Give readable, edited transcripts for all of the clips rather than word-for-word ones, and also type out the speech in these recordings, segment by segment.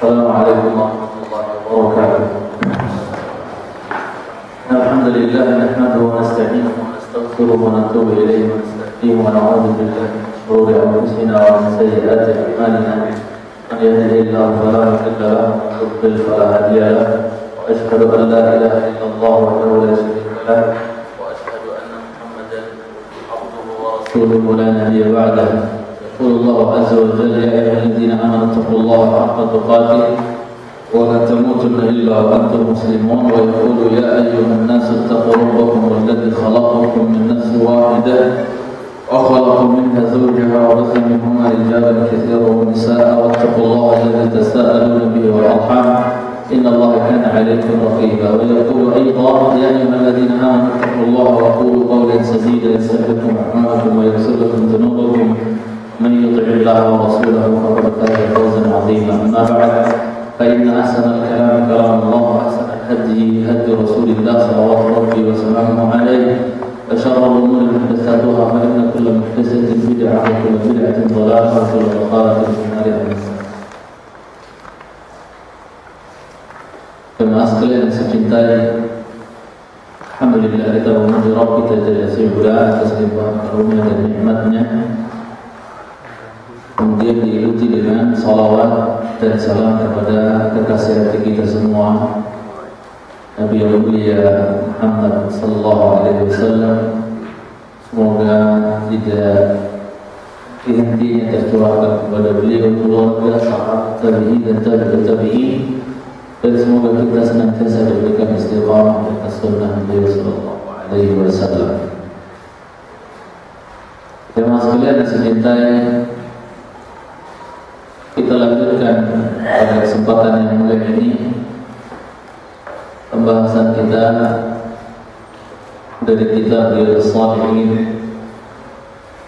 السلام عليكم ورحمة الله وبركاته. الحمد لله نحمده ونستعينه ونستغفره ونتوب إليه ونستهديه ونعوذ بالله من شرور أنفسنا ومن سيئات أعمالنا. من يهده الله فلا مضل له ومن يضلل فلا هادي له. وأشهد أن لا إله إلا الله وحده لا شريك له وأشهد أن محمدا عبده ورسوله لا نبي بعده. يقول الله عز وجل: يا أيها الذين آمنوا اتقوا الله حق تقاته ولا تموتن إلا وأنتم مسلمون. ويقول: يا أيها الناس اتقوا ربكم الذي خلقكم من نفس واحدة وخلق منها زوجها وبث منهما رجالا كثيرا ونساء واتقوا الله الذي تساءلون به والأرحام إن الله كان عليكم رقيبا. ويقول أيضا: يا أيها الذين آمنوا اتقوا الله وقولوا قولا سديدا يصلح لكم أعمالكم ويغفر لكم ذنوبكم من يطع الله ورسوله فقد فاز فوزا عظيما. أما بعد فإن أحسن الكلام كلام الله وأحسن الهدي هدي رسول الله صلوات ربي وسلامه عليه. وشر الأمور محدثاتها فإن كل محدثة بدعة وكل بدعة ضلالة وكل ضلالة في النار. Jemaah sekalian yang saya cintai, alhamdulillah kita memuji Rabb kita jalla fi'ala atas limpahan karunia dan nikmatnya. Kemudian diikuti dengan salawat dan salam kepada kekasih hati kita semua, Nabi yang mulia Muhammad sallallahu alaihi wasallam. Semoga tidak henti-hentinya tercurahkan kepada beliau, keluarga, sahabat, tabi'in dan tabi'ut tabi'in, dan semoga kita senantiasa diberikan istiqamah atas sunnah beliau sallallahu alaihi wasallam. Jemaah sekalian yang saya cintai, kita lanjutkan pada kesempatan yang mulia ini pembahasan kita dari kitab Riyadhus Shalihin.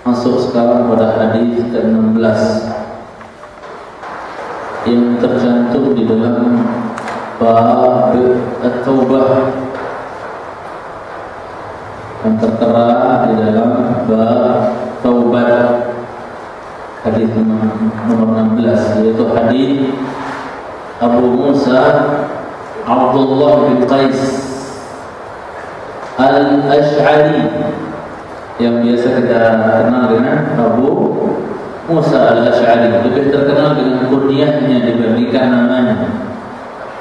Masuk sekarang pada hadis ke-16 yang tercantum di dalam bab at-taubah, yang tertera di dalam bab taubat. Hadis nomor 16 yaitu hadis Abu Musa Abdullah bin Qais Al-Ash'ari yang biasa kita kenal dengan Abu Musa Al-Ash'ari, lebih terkenal dengan kunyahnya dibandingkan namanya.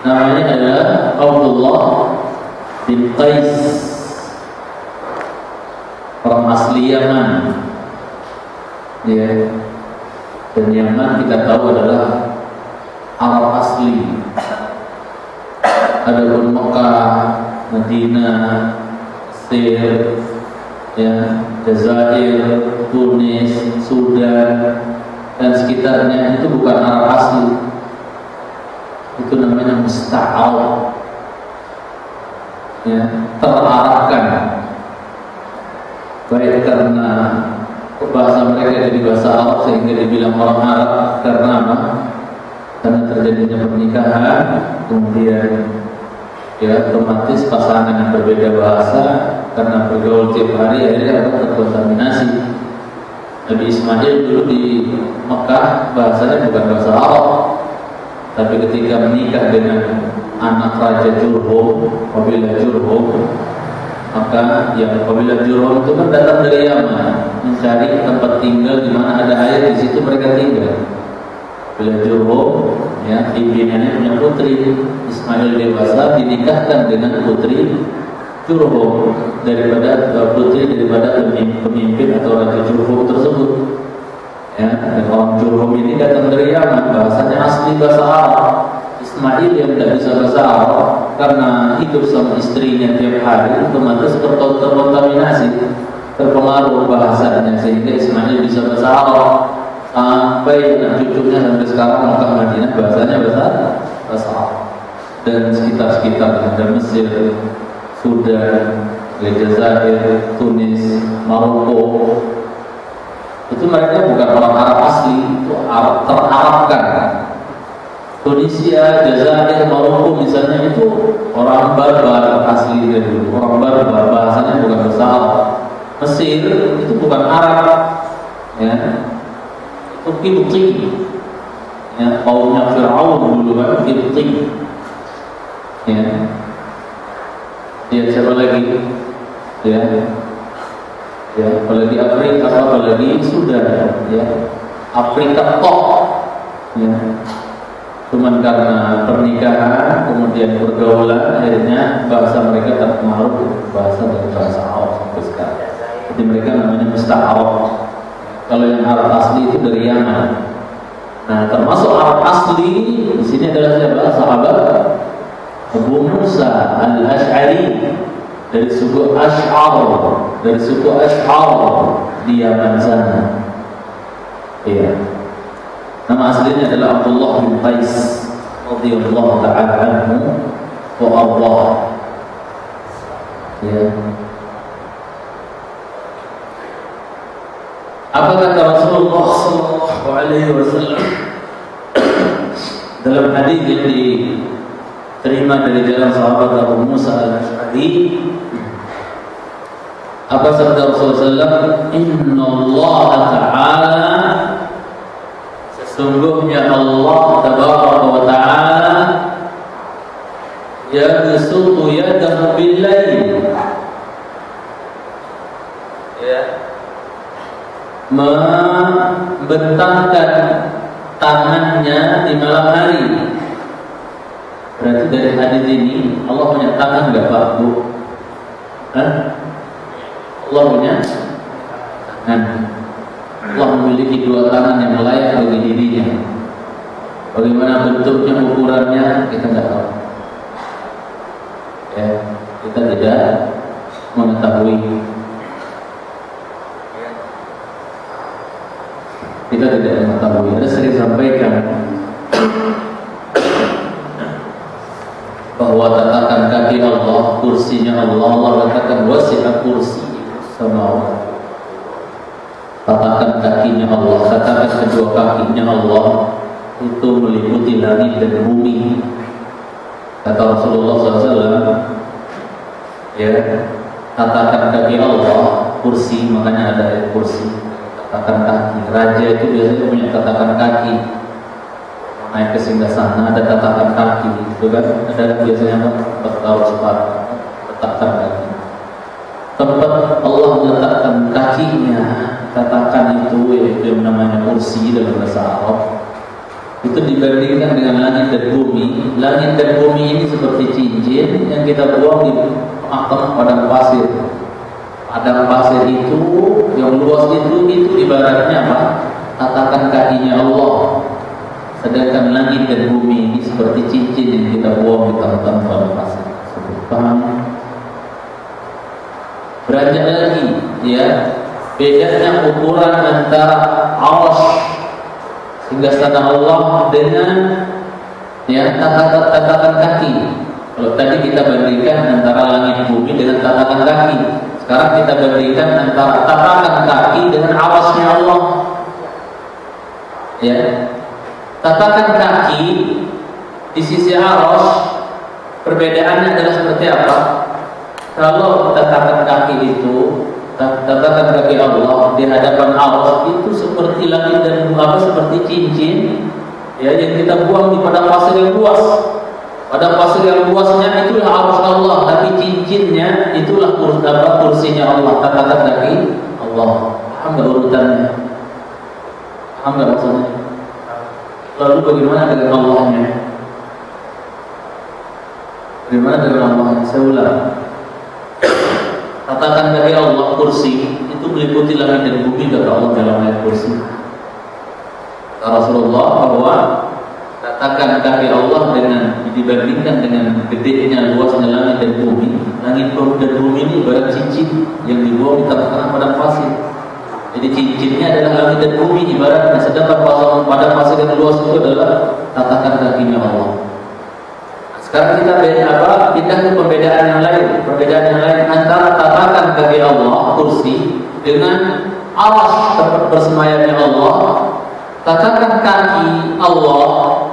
Namanya adalah Abdullah bin Qais, orang asli Yaman. Ya. Dan Yaman kita tahu adalah Arab asli. Adapun Mekah, Madinah, Mesir, ya, Jazair, Tunis, Sudan dan sekitarnya itu bukan Arab asli. Itu namanya musta'arab. Ya, terarabkan. Baik karena bahasa mereka jadi bahasa Arab sehingga dibilang orang Arab. Karena apa? Karena terjadinya pernikahan, kemudian ya otomatis pasangan yang berbeda bahasa karena bergaul tiap hari akhirnya terkontaminasi. Nabi Ismail dulu di Mekah bahasanya bukan bahasa Arab, tapi ketika menikah dengan anak Raja Jurhum, kabilah Jurhum, maka yang kabilah Jurhum itu kan datang dari Yaman mencari tempat tinggal di mana ada air, di situ mereka tinggal. Kabilah Jurhum, ya, pimpinannya punya putri. Ismail dewasa dinikahkan dengan putri Jurhum daripada pemimpin atau Raja Jurhum tersebut. Ya, dan orang Jurhum ini datang dari Yaman, bahasanya asli bahasa Arab. Ismail yang tidak bisa bahasa Arab karena hidup sama istrinya tiap hari, otomatis terkontaminasi, terpengaruh bahasanya, sehingga Ismail bisa bahasa Arab. Sampai anak cucunya sampai sekarang Mekah Madinah bahasanya bahasa Arab. Dan sekitar-sekitar ada Mesir, Sudan, Jazair, Tunis, Maroko, itu mereka bukan orang Arab asli, itu Arab terarabkan. Tunisia, Jazair, Maroko misalnya itu orang barbar asli dari dulu, orang barbar, bahasanya bukan bahasa Arab. Mesir itu bukan Arab, ya, itu Qibti, Ya, kaumnya Fir'aun dulu kan Qibti. Ya. Dia siapa lagi? Ya. Ya, apalagi Afrika, apalagi Sudan, ya. Afrika tok. Ya. Cuman karena pernikahan, kemudian pergaulan, akhirnya bahasa mereka terpengaruh bahasa dari bahasa Arab sampai sekarang. Jadi mereka namanya Musta'arab. Kalau yang Arab asli itu dari Yaman. Nah, termasuk Arab asli di sini adalah siapa? Sahabat Abu Musa Al-Ash'ari dari suku Ash'ar, di Yaman sana. Iya. Nama aslinya adalah Abdullah bin Qais radhiyallahu ta'ala anhu wa ardhah. Ya. Apa kata Rasulullah sallallahu alaihi wasallam dalam hadis yang diterima dari jalan sahabat Abu Musa Al-Ash'ari? Apa sabda Rasulullah? Inna Allah Ta'ala, sesungguhnya Allah Tabaraka wa Ta'ala yabsutu yadahu bil-lail, ya, membentangkan tangannya di malam hari. Berarti dari hadis ini Allah punya tangan enggak Pak Bu? Hah? Allah punya tangan. Allah memiliki dua tangan yang layak bagi dirinya. Bagaimana bentuknya, ukurannya, kita tidak tahu. Ya, kita tidak mengetahui. Kita tidak mengetahui. Ada sering sampaikan bahwa tatakan kaki Allah, kursinya Allah, Allah katakan wasi'a kursi samawati. Tatakan kakinya Allah, tatakan kedua kakinya Allah itu meliputi langit dan bumi. Kata Rasulullah SAW, ya, tatakan kaki Allah, kursi, makanya ada ayat kursi. Tatakan kaki, raja itu biasanya punya tatakan kaki. Naik ke singgasana ada tatakan kaki, itu kan? Ada biasanya bertaruh sepatu, letakkan kaki. Tempat Allah meletakkan kakinya, katakan itu yaitu yang namanya kursi dalam bahasa Arab, itu dibandingkan dengan langit dan bumi. Langit dan bumi ini seperti cincin yang kita buang di padang pasir. Padang pasir itu yang luas itu ibaratnya apa? Tatakan kakinya Allah. Sedangkan langit dan bumi ini seperti cincin yang kita buang di tengah-tengah padang pasir. Paham? Beranjak lagi, ya. Bedanya ukuran antara arsy hingga sana Allah dengan, ya, tatakan kaki. Kalau tadi kita bandingkan antara langit bumi dengan tatakan kaki, sekarang kita bandingkan antara tatakan kaki dengan arsy-nya Allah. Ya, tatakan kaki di sisi arsy perbedaannya adalah seperti apa? Kalau tatakan kaki itu, tatakan kaki Allah di hadapan Allah itu seperti langit dan bumi, seperti cincin, ya, yang kita buang di padang pasir yang luas. Padang pasir yang luasnya itulah arsy Allah, tapi cincinnya itulah kursinya Allah. Tatakan kaki Allah. Paham nggak urutannya? Paham nggak maksudnya? Lalu bagaimana dengan Allahnya? Bagaimana dengan Allahnya? Saya ulang. Tatakan kaki Allah, kursi itu meliputi langit dan bumi, kata Allah dalam ayat kursi. Kata Rasulullah bahwa tatakan kaki Allah dengan dibandingkan dengan gedenya luasnya langit dan bumi. Langit dan bumi ini ibarat cincin yang dibuang di tengah-tengah padang pasir. Jadi cincinnya adalah langit dan bumi ibaratnya, sedangkan padang pasir yang luas itu adalah tatakan kakinya Allah. Sekarang kita pindah ke perbedaan yang lain. Perbedaan yang lain antara tatakan kaki Allah, kursi, dengan arsy tempat bersemayamnya Allah. Tatakan kaki Allah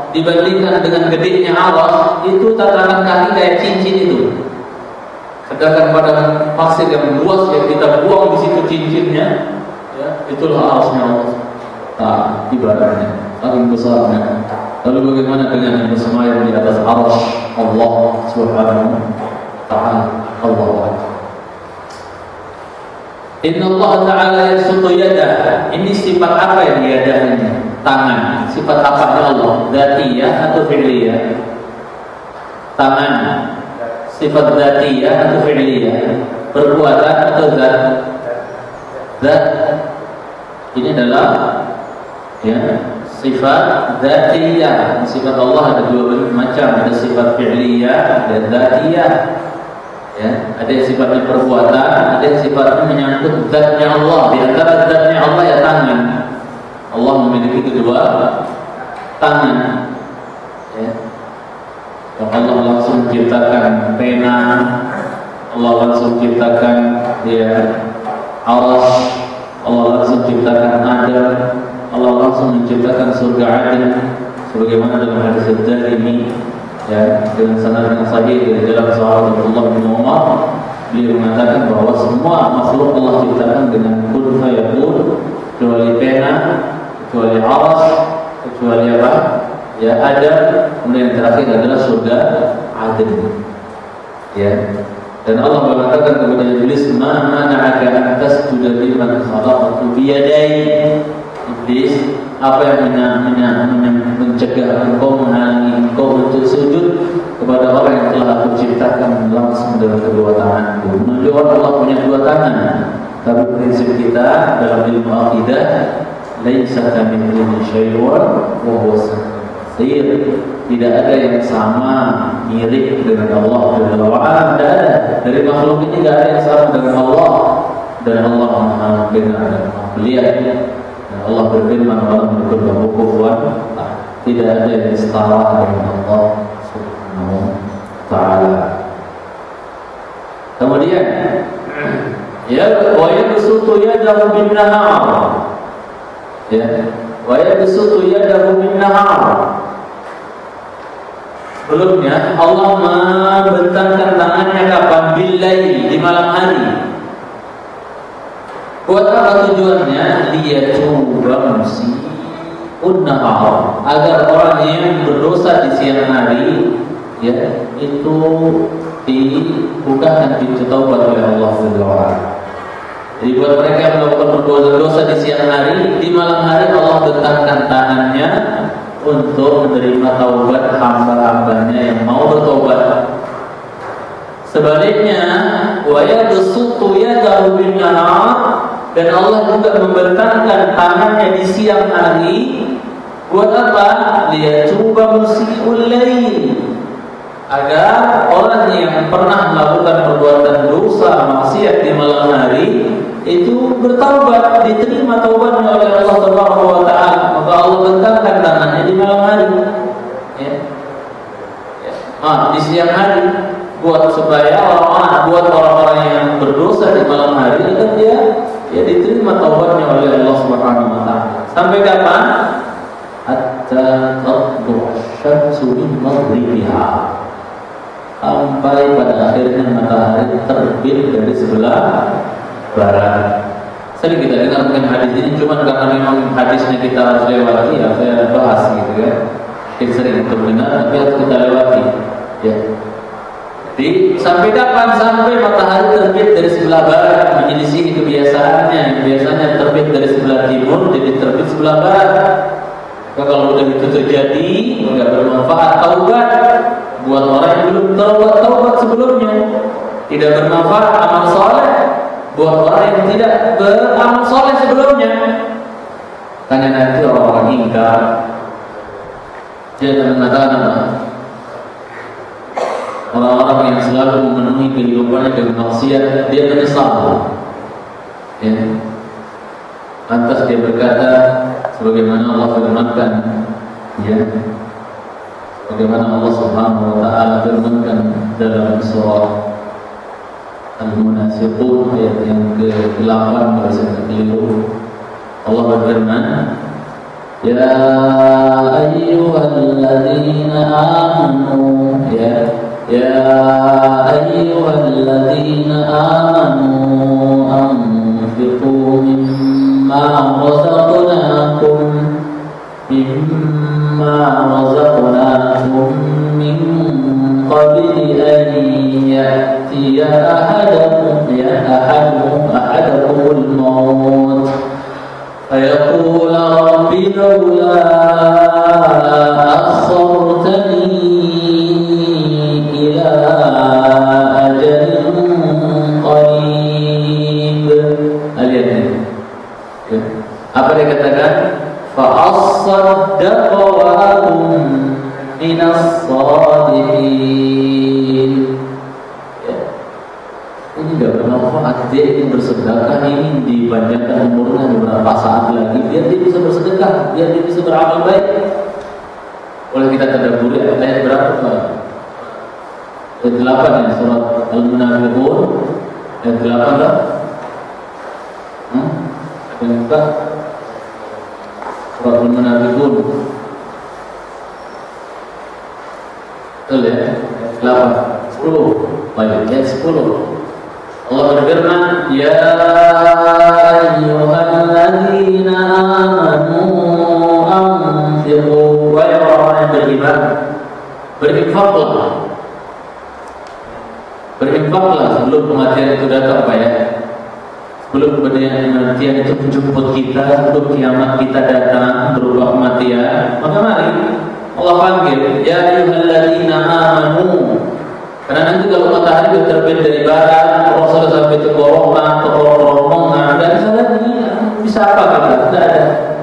dibandingkan dengan gedenya arsy, itu tatakan kaki kayak cincin itu. Sedangkan pada pasir yang luas yang kita buang di situ cincinnya, ya, itulah arsy-nya Allah. Nah, ibaratnya. agung besarnya. Lalu bagaimana dengan yang bersemayam di atas arsy Allah Subhanahu wa ta'ala? Allah. Inna Allah Ta'ala yabsutu yadah. Ini sifat apa yang yadahnya? Tangan. Sifat apa Allah? Dzatiyah atau fi'liyah? Tangan. Sifat dzatiyah atau fi'liyah? Perbuatan atau zat? Zat. Ini adalah sifat dzatiyah. Sifat Allah ada dua macam, ada sifat fi'liyah dan dzatiyah. Ada yang sifatnya perbuatan, ada yang sifatnya menyangkut zatnya Allah. Di antara zatnya Allah ya tangan. Allah memiliki kedua tangan. Allah langsung menciptakan pena, Allah langsung menciptakan arsy, Allah langsung menciptakan Adam, Allah langsung menciptakan surga Adil, sebagaimana dalam hadis Ad-Darimi dengan sanad yang sahih dari dalam sahabat Abdullah bin Umar, beliau mengatakan bahwa semua makhluk Allah ciptakan dengan kun fayakun, kecuali pena, kecuali arsy, kecuali apa? Adam, kemudian yang terakhir adalah surga Adil. Dan Allah mengatakan kepada Iblis, "Ma mana'aka an tasjuda liman khalaqtu bi yadayya?" Iblis, apa yang mencegah engkau, menghalangi engkau untuk sujud kepada orang yang telah aku ciptakan langsung dengan kedua tanganku? Menunjukkan Allah punya dua tangan. Tapi prinsip kita dalam ilmu akidah, laisa kamitslihi syai'un wa huwa as-sami'ul basir. Tidak ada yang sama mirip dengan Allah Jalla wa Ala. Tidak ada. Dari makhluk ini tidak ada yang sama dengan Allah. Dan Allah Maha Mendengar dan Maha Melihat. Allah berfirman, "Walam yakul lahu kufuwan ahad." Tidak ada yang setara dengan Allah Subhanahu wa ta'ala. Kemudian wa yabsutu yadahu bin nahar. Wa yabsutu yadahu bin nahar. Sebelumnya Allah membentangkan tangannya kapan? Bil-lail, di malam hari. Buat apa tujuannya? Liyatuba musii'un nahar, agar orang yang berdosa di siang hari itu dibukakan pintu taubat oleh Allah Subhanahu wa ta'ala. Jadi buat mereka yang melakukan dosa di siang hari, di malam hari Allah bentangkan tangannya untuk menerima taubat hamba-hambanya yang mau bertobat. Sebaliknya, wa yabsutu yadahu bin nahar, dan Allah juga membentangkan tangannya di siang hari. Buat apa? Liyatuba musii'ul lail, agar orang yang pernah melakukan perbuatan dosa maksiat di malam hari itu bertaubat, diterima taubatnya oleh Allah Subhanahu wa ta'ala. Maka Allah bentangkan tangannya di malam hari, di siang hari, supaya orang-orang yang berdosa di malam hari itu dia diterima taubatnya oleh Allah Subhanahu wa ta'ala. Sampai kapan? Hatta tatlu'a asy-syamsu min maghribiha, sampai pada akhirnya matahari terbit dari sebelah barat. Sering kita dengar mungkin hadis ini, cuma karena memang hadisnya kita harus lewati, saya bahas gitu kan. Kita sering untuk dengar, tapi harus kita lewati. Sampai kapan? Sampai matahari terbit dari sebelah barat, menyelisih kebiasaannya. Biasanya terbit dari sebelah timur, jadi terbit sebelah barat. Maka kalau udah itu terjadi, nggak bermanfaat taubat. Buat orang yang belum taubat sebelumnya, tidak bermanfaat amal soleh. Buat orang yang tidak beramal soleh sebelumnya, karena nanti orang-orang ingkar. Dia akan mengatakan orang-orang yang selalu memenuhi kehidupannya dengan maksiat, dia menyesal. Lantas dia berkata, sebagaimana Allah firmankan, bagaimana Allah Subhanahu wa ta'ala firmankan dalam surah Al-Munafiqun ayat yang ke-8 kalau saya keliru. Allah berfirman, "Ya ayyuhalladzina amanu ya ayyuhalladzina amanu anfiqu mimma razaqnakum minas shadiqin. Ya. Ini enggak bermanfaat. Dia ingin bersedekah, ini dipanjangkan umurnya beberapa saat lagi biar dia bisa bersedekah, biar dia bisa beramal baik. Boleh kita tadabburi ayat berapa Pak? Ayat 8 ya, surat Al-Munafiqun ayat 8 tak? Ada yang buka? Surat Al-Munafiqun betul ya? 8, 10 baik, ayat 10 Allah berfirman, ya ayyuhalladzina amanu anfiqu, wahai orang yang beriman, berinfaklah sebelum kematian itu datang Pak ya. Sebelum kematian itu menjemput kita, sebelum kiamat kita datang berupa kematian, maka mari Allah panggil, ya ayyuhalladzina amanu. Karena nanti kalau matahari sudah terbit dari barat, Rasul sampai ke Gorong, dan bisa lagi, bisa apa kita? Tidak ada.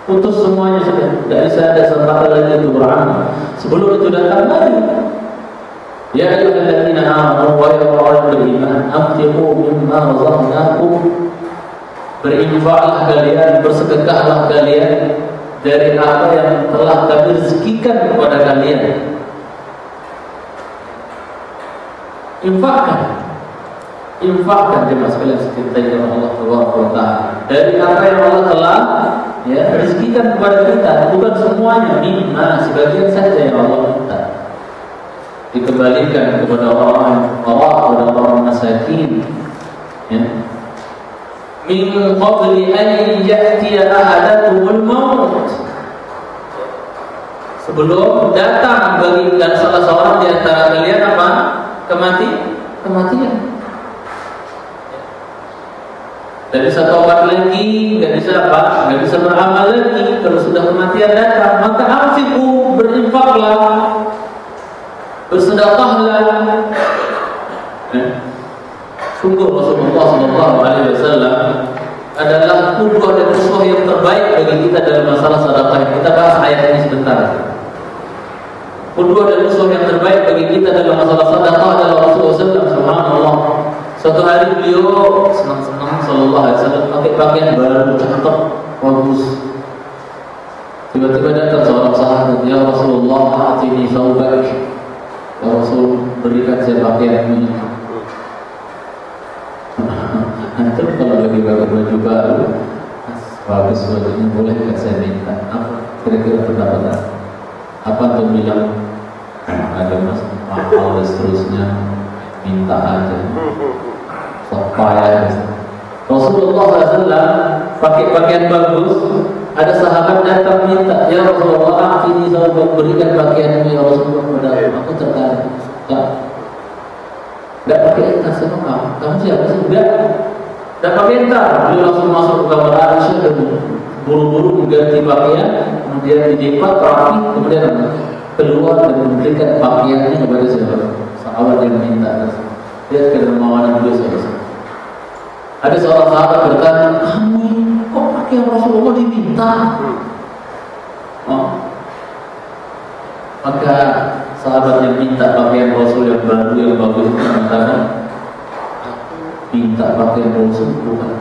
Putus semuanya sudah. Tidak bisa ada sempatan lagi untuk beramal. Sebelum itu datang lagi. Ya ayyuhalladzina amanu, wahai orang beriman, anfiqu mimma razaqnakum. Berinfaklah kalian, bersedekahlah kalian dari apa yang telah kami rezekikan kepada kalian. Infakkan jemaah sekalian secintai Allah Taala dari apa yang Allah telah ya rezekikan kepada kita, bukan semuanya, mimma, sebagian saja yang Allah minta dikembalikan kepada orang masakin ya. Min qabli an ya'tiya ahadakumul maut, sebelum datang bagi dan salah seorang di antara kalian apa? Kematian. Tidak bisa tobat lagi, tidak bisa beramal lagi kalau sudah kematian datang. Maka anfiqu, berinfaklah, bersedekahlah. Sungguh Rasulullah SAW adalah qudwah dan uswah yang terbaik bagi kita dalam masalah sedekah. Kita bahas ayat ini sebentar. Qudwah dan uswah yang terbaik bagi kita dalam masalah sedekah adalah Rasulullah SAW. Subhanallah. Suatu hari beliau senang-senang sallallahu alaihi wasallam pakai pakaian baru, cakep, bagus. Tiba-tiba datang seorang sahabat, ya Rasulullah, atini thawbak. Ya Rasul, berikan saya pakaian ini. Nanti kalau lagi pakai baju baru, bagus bajunya, boleh nggak saya minta? Apa kira-kira pendapat? Apa tuh bilang? Ada mas mahal dan seterusnya, minta aja. Supaya Rasulullah SAW pakai pakaian bagus, ada sahabat datang minta, ya Rasulullah, ini saya berikan pakaian ini ya Rasulullah kepada aku, tertarik. Tidak pakai tas sama kamu siapa sih? Tidak pakai tas. Beliau langsung masuk ke kamar Aisyah dan buru-buru mengganti pakaian, kemudian didepat rapi, kemudian keluar dan memberikan pakaiannya kepada sahabat yang minta. Lihat kedermawanan beliau sahabat. Ada seorang sahabat bertanya, kamu kok pakaian Rasulullah diminta? Maka sahabat yang minta pakaian Rasul yang baru yang bagus itu mengatakan, minta pakaian Rasul bukan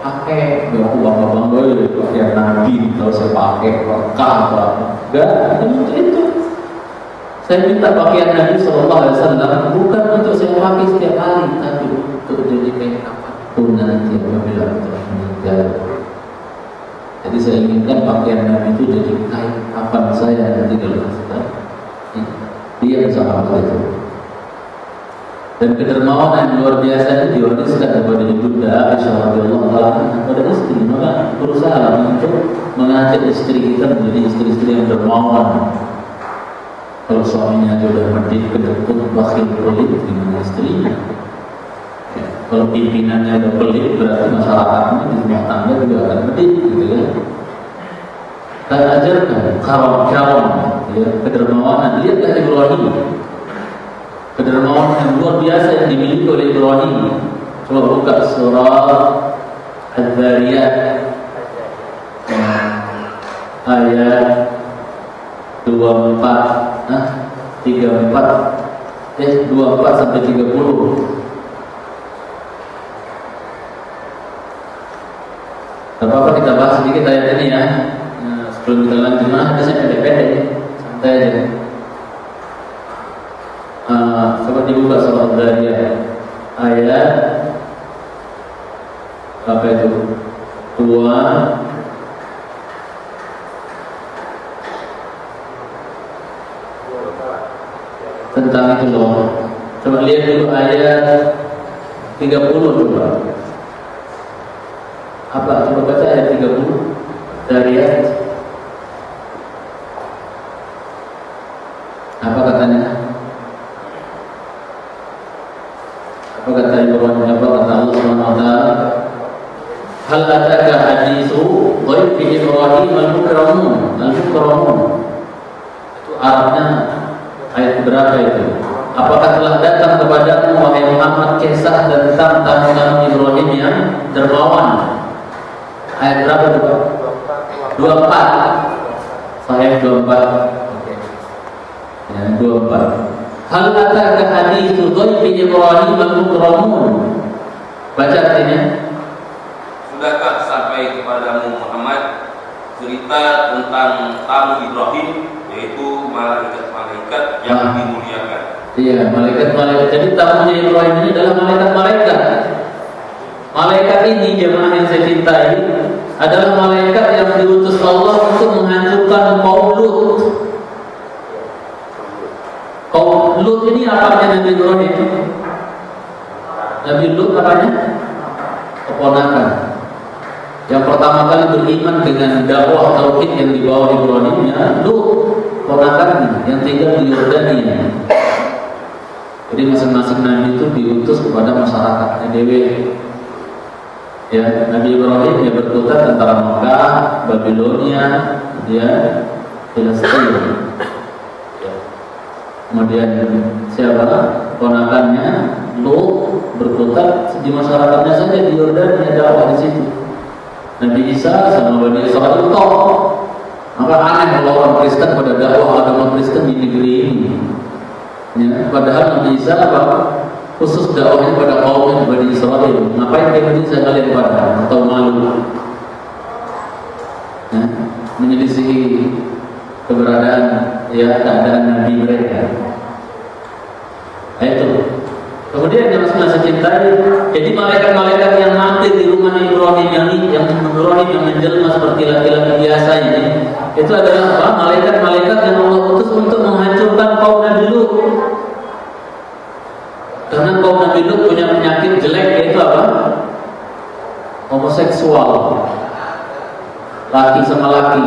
pakai, ya aku bangga-bangga ya pakaian Nabi, kalau saya pakai berkah apa? Enggak, itu. Saya minta pakaian Nabi SAW bukan untuk saya pakai setiap hari, tapi untuk jadi kain apapun nanti apabila telah meninggal. Jadi saya inginkan pakaian Nabi itu jadi kain kapan saya nanti kalau sudah. Dia sahabat itu. Dan kedermawanan yang luar biasa itu diwariskan kepada ibunda Aisyah radhiyallahu anha kepada istri. Maka berusaha untuk mengajak istri kita menjadi istri-istri yang dermawan. Kalau suaminya sudah medit, kedekut, bakhil, pelit dengan istrinya. Ya, kalau pimpinannya sudah pelit, berarti masyarakatnya di rumah tangga juga akan medit, gitu ya. Dan ajarkan karam, ya, kedermawanan. Lihatlah Ibrahim, kedermawanan yang luar biasa yang dimiliki oleh Ibrahim. Coba buka surah Al-Zariyat ayat 24 sampai 30. Gak apa-apa kita bahas sedikit ayat ini ya. Nah, sebelum kita lanjut, hadisnya pendek-pendek ya, santai aja. Coba dibuka surah Al-Zariyat ayat apa itu? 2 tentang itu loh. Coba lihat dulu ayat 30 coba. Apa? Coba baca ayat 30 Zariyat. Apa katanya? Apa kata Ibrahim? Apa kata Allah Subhanahu wa taala? Hal ataka haditsu dhaifi Ibrahim al-mukramun. Al-mukramun. Itu Arabnya ayat berapa itu? Apakah telah datang kepadamu wahai Muhammad kisah tentang tamu-tamu Ibrahim yang dermawan? Ayat berapa itu? 24. Sahih 24. Oke. Ya, 24. Hal ataka haditsu dhaifi Ibrahim al-mukramun. Baca artinya. Sudahkah sampai kepadamu Muhammad cerita tentang tamu Ibrahim, yaitu malaikat-malaikat yang dimuliakan? Iya, malaikat-malaikat. Jadi tamunya Ibrahim ini adalah malaikat-malaikat. Malaikat ini jemaah yang saya cintai adalah malaikat yang diutus Allah untuk menghancurkan kaum Lut. Kaum Lut ini apanya Nabi Ibrahim? Nabi Lut apanya? Keponakan. Yang pertama kali beriman dengan dakwah tauhid yang dibawa Ibrahim ya Lut, keponakan yang tinggal di Yordania. Jadi masing-masing nabi itu diutus kepada masyarakatnya dewe. Ya, Nabi Ibrahim dia berkutat antara Mekah, Babilonia, dia Palestina. Ya. Kemudian siapa? Ponakannya Lut berkutat di masyarakatnya saja di Yordania, dakwah di situ. Nabi Isa sama Bani Israil toh. Maka aneh kalau orang Kristen pada dakwah agama Kristen di negeri ini. Ya, padahal Nabi Isa apa? Khusus dakwahnya pada kaum Bani Israil. Ngapain dia bisa kalian pada atau malu? Ya, menyelisihi keberadaan ya keadaan Nabi mereka. Itu. Kemudian yang saya cintai, jadi malaikat-malaikat yang mampir di rumah Ibrahim yang Ibrahim yang menjelma seperti laki-laki biasa ini, itu adalah apa? Malaikat-malaikat yang Allah utus untuk menghancurkan kaum Nabi Lut. Karena kaum Nabi Lut punya penyakit jelek, yaitu apa? Homoseksual, laki sama laki.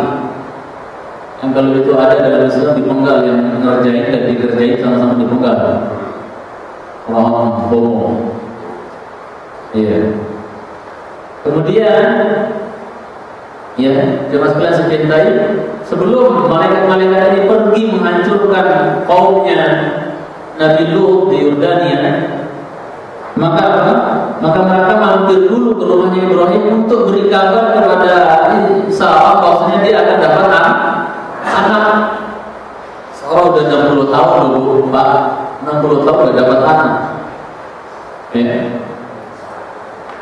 Yang kalau itu ada dalam Islam dipenggal, yang ngerjain dan dikerjain sama-sama dipenggal. Orang bohong. Iya. Kemudian ya, jemaah sekalian saya cintai, sebelum malaikat-malaikat ini pergi menghancurkan kaumnya Nabi Lut di Yordania, maka mereka mampir dulu ke rumahnya Ibrahim untuk beri kabar kepada Isa bahwasanya dia akan dapat anak. Seorang udah 60 tahun dulu, Pak. 60 tahun udah dapat anak. Ya.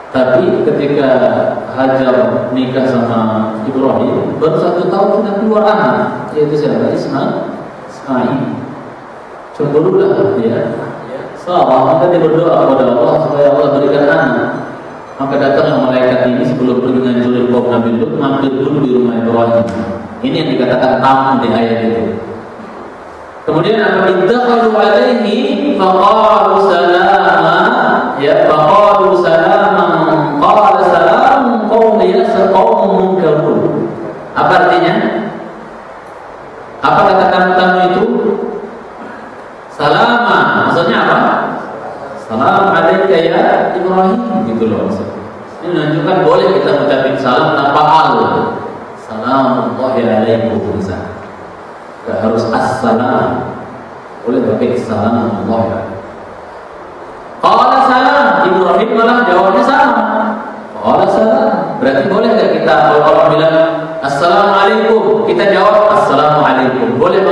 Tapi ketika Hajar nikah sama Ibrahim, baru 1 tahun sudah keluar anak, yaitu siapa? Ismail. Cemburulah dia. Maka dia berdoa kepada Allah supaya Allah berikan anak. Maka datanglah malaikat ini sebelum pergi menghancurkan kaum Nabi Lut, mampir dulu di rumah Ibrahim. Ini yang dikatakan tamu di ayat itu. Kemudian apabila dakhalu alaihi faqalu salama, ya faqalu salaman qala salamun qawmin yasqawmun munkarun. Apa artinya? Apa kata tamu itu? Salama, maksudnya apa? Salam alaika ya Ibrahim, gitu loh maksudnya. Ini menunjukkan boleh kita mengucapkan salam tanpa al. Salamullahi alaikum misalnya. Gak harus assalam, boleh pakai salamullah. Qala salam, Ibrahim malah jawabnya sama. Qala salam, berarti boleh gak kita kalau orang bilang assalamualaikum, kita jawab assalamualaikum, boleh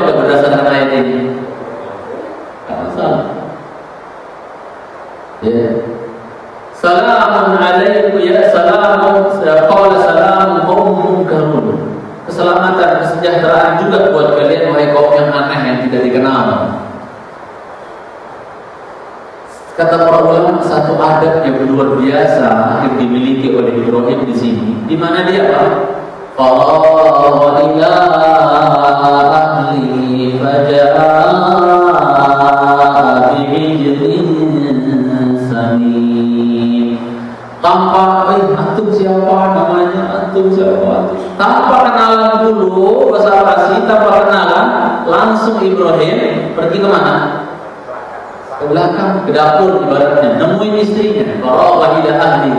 Ya. Salamun alaikum ya salamun qala salamun qaumun munkarun. Keselamatan, kesejahteraan juga buat kalian wahai kaum yang aneh yang tidak dikenal. Kata para ulama, satu adab yang luar biasa yang dimiliki oleh Ibrahim di sini, di mana dia apa? Qala ila ahli faja'a bi'ijlin samin. Tanpa antum siapa namanya, antum siapa, tanpa kenalan dulu, basa-basi, tanpa kenalan, langsung Ibrahim pergi kemana? Ke belakang, ke dapur ibaratnya, nemuin istrinya. Qala ila ahli.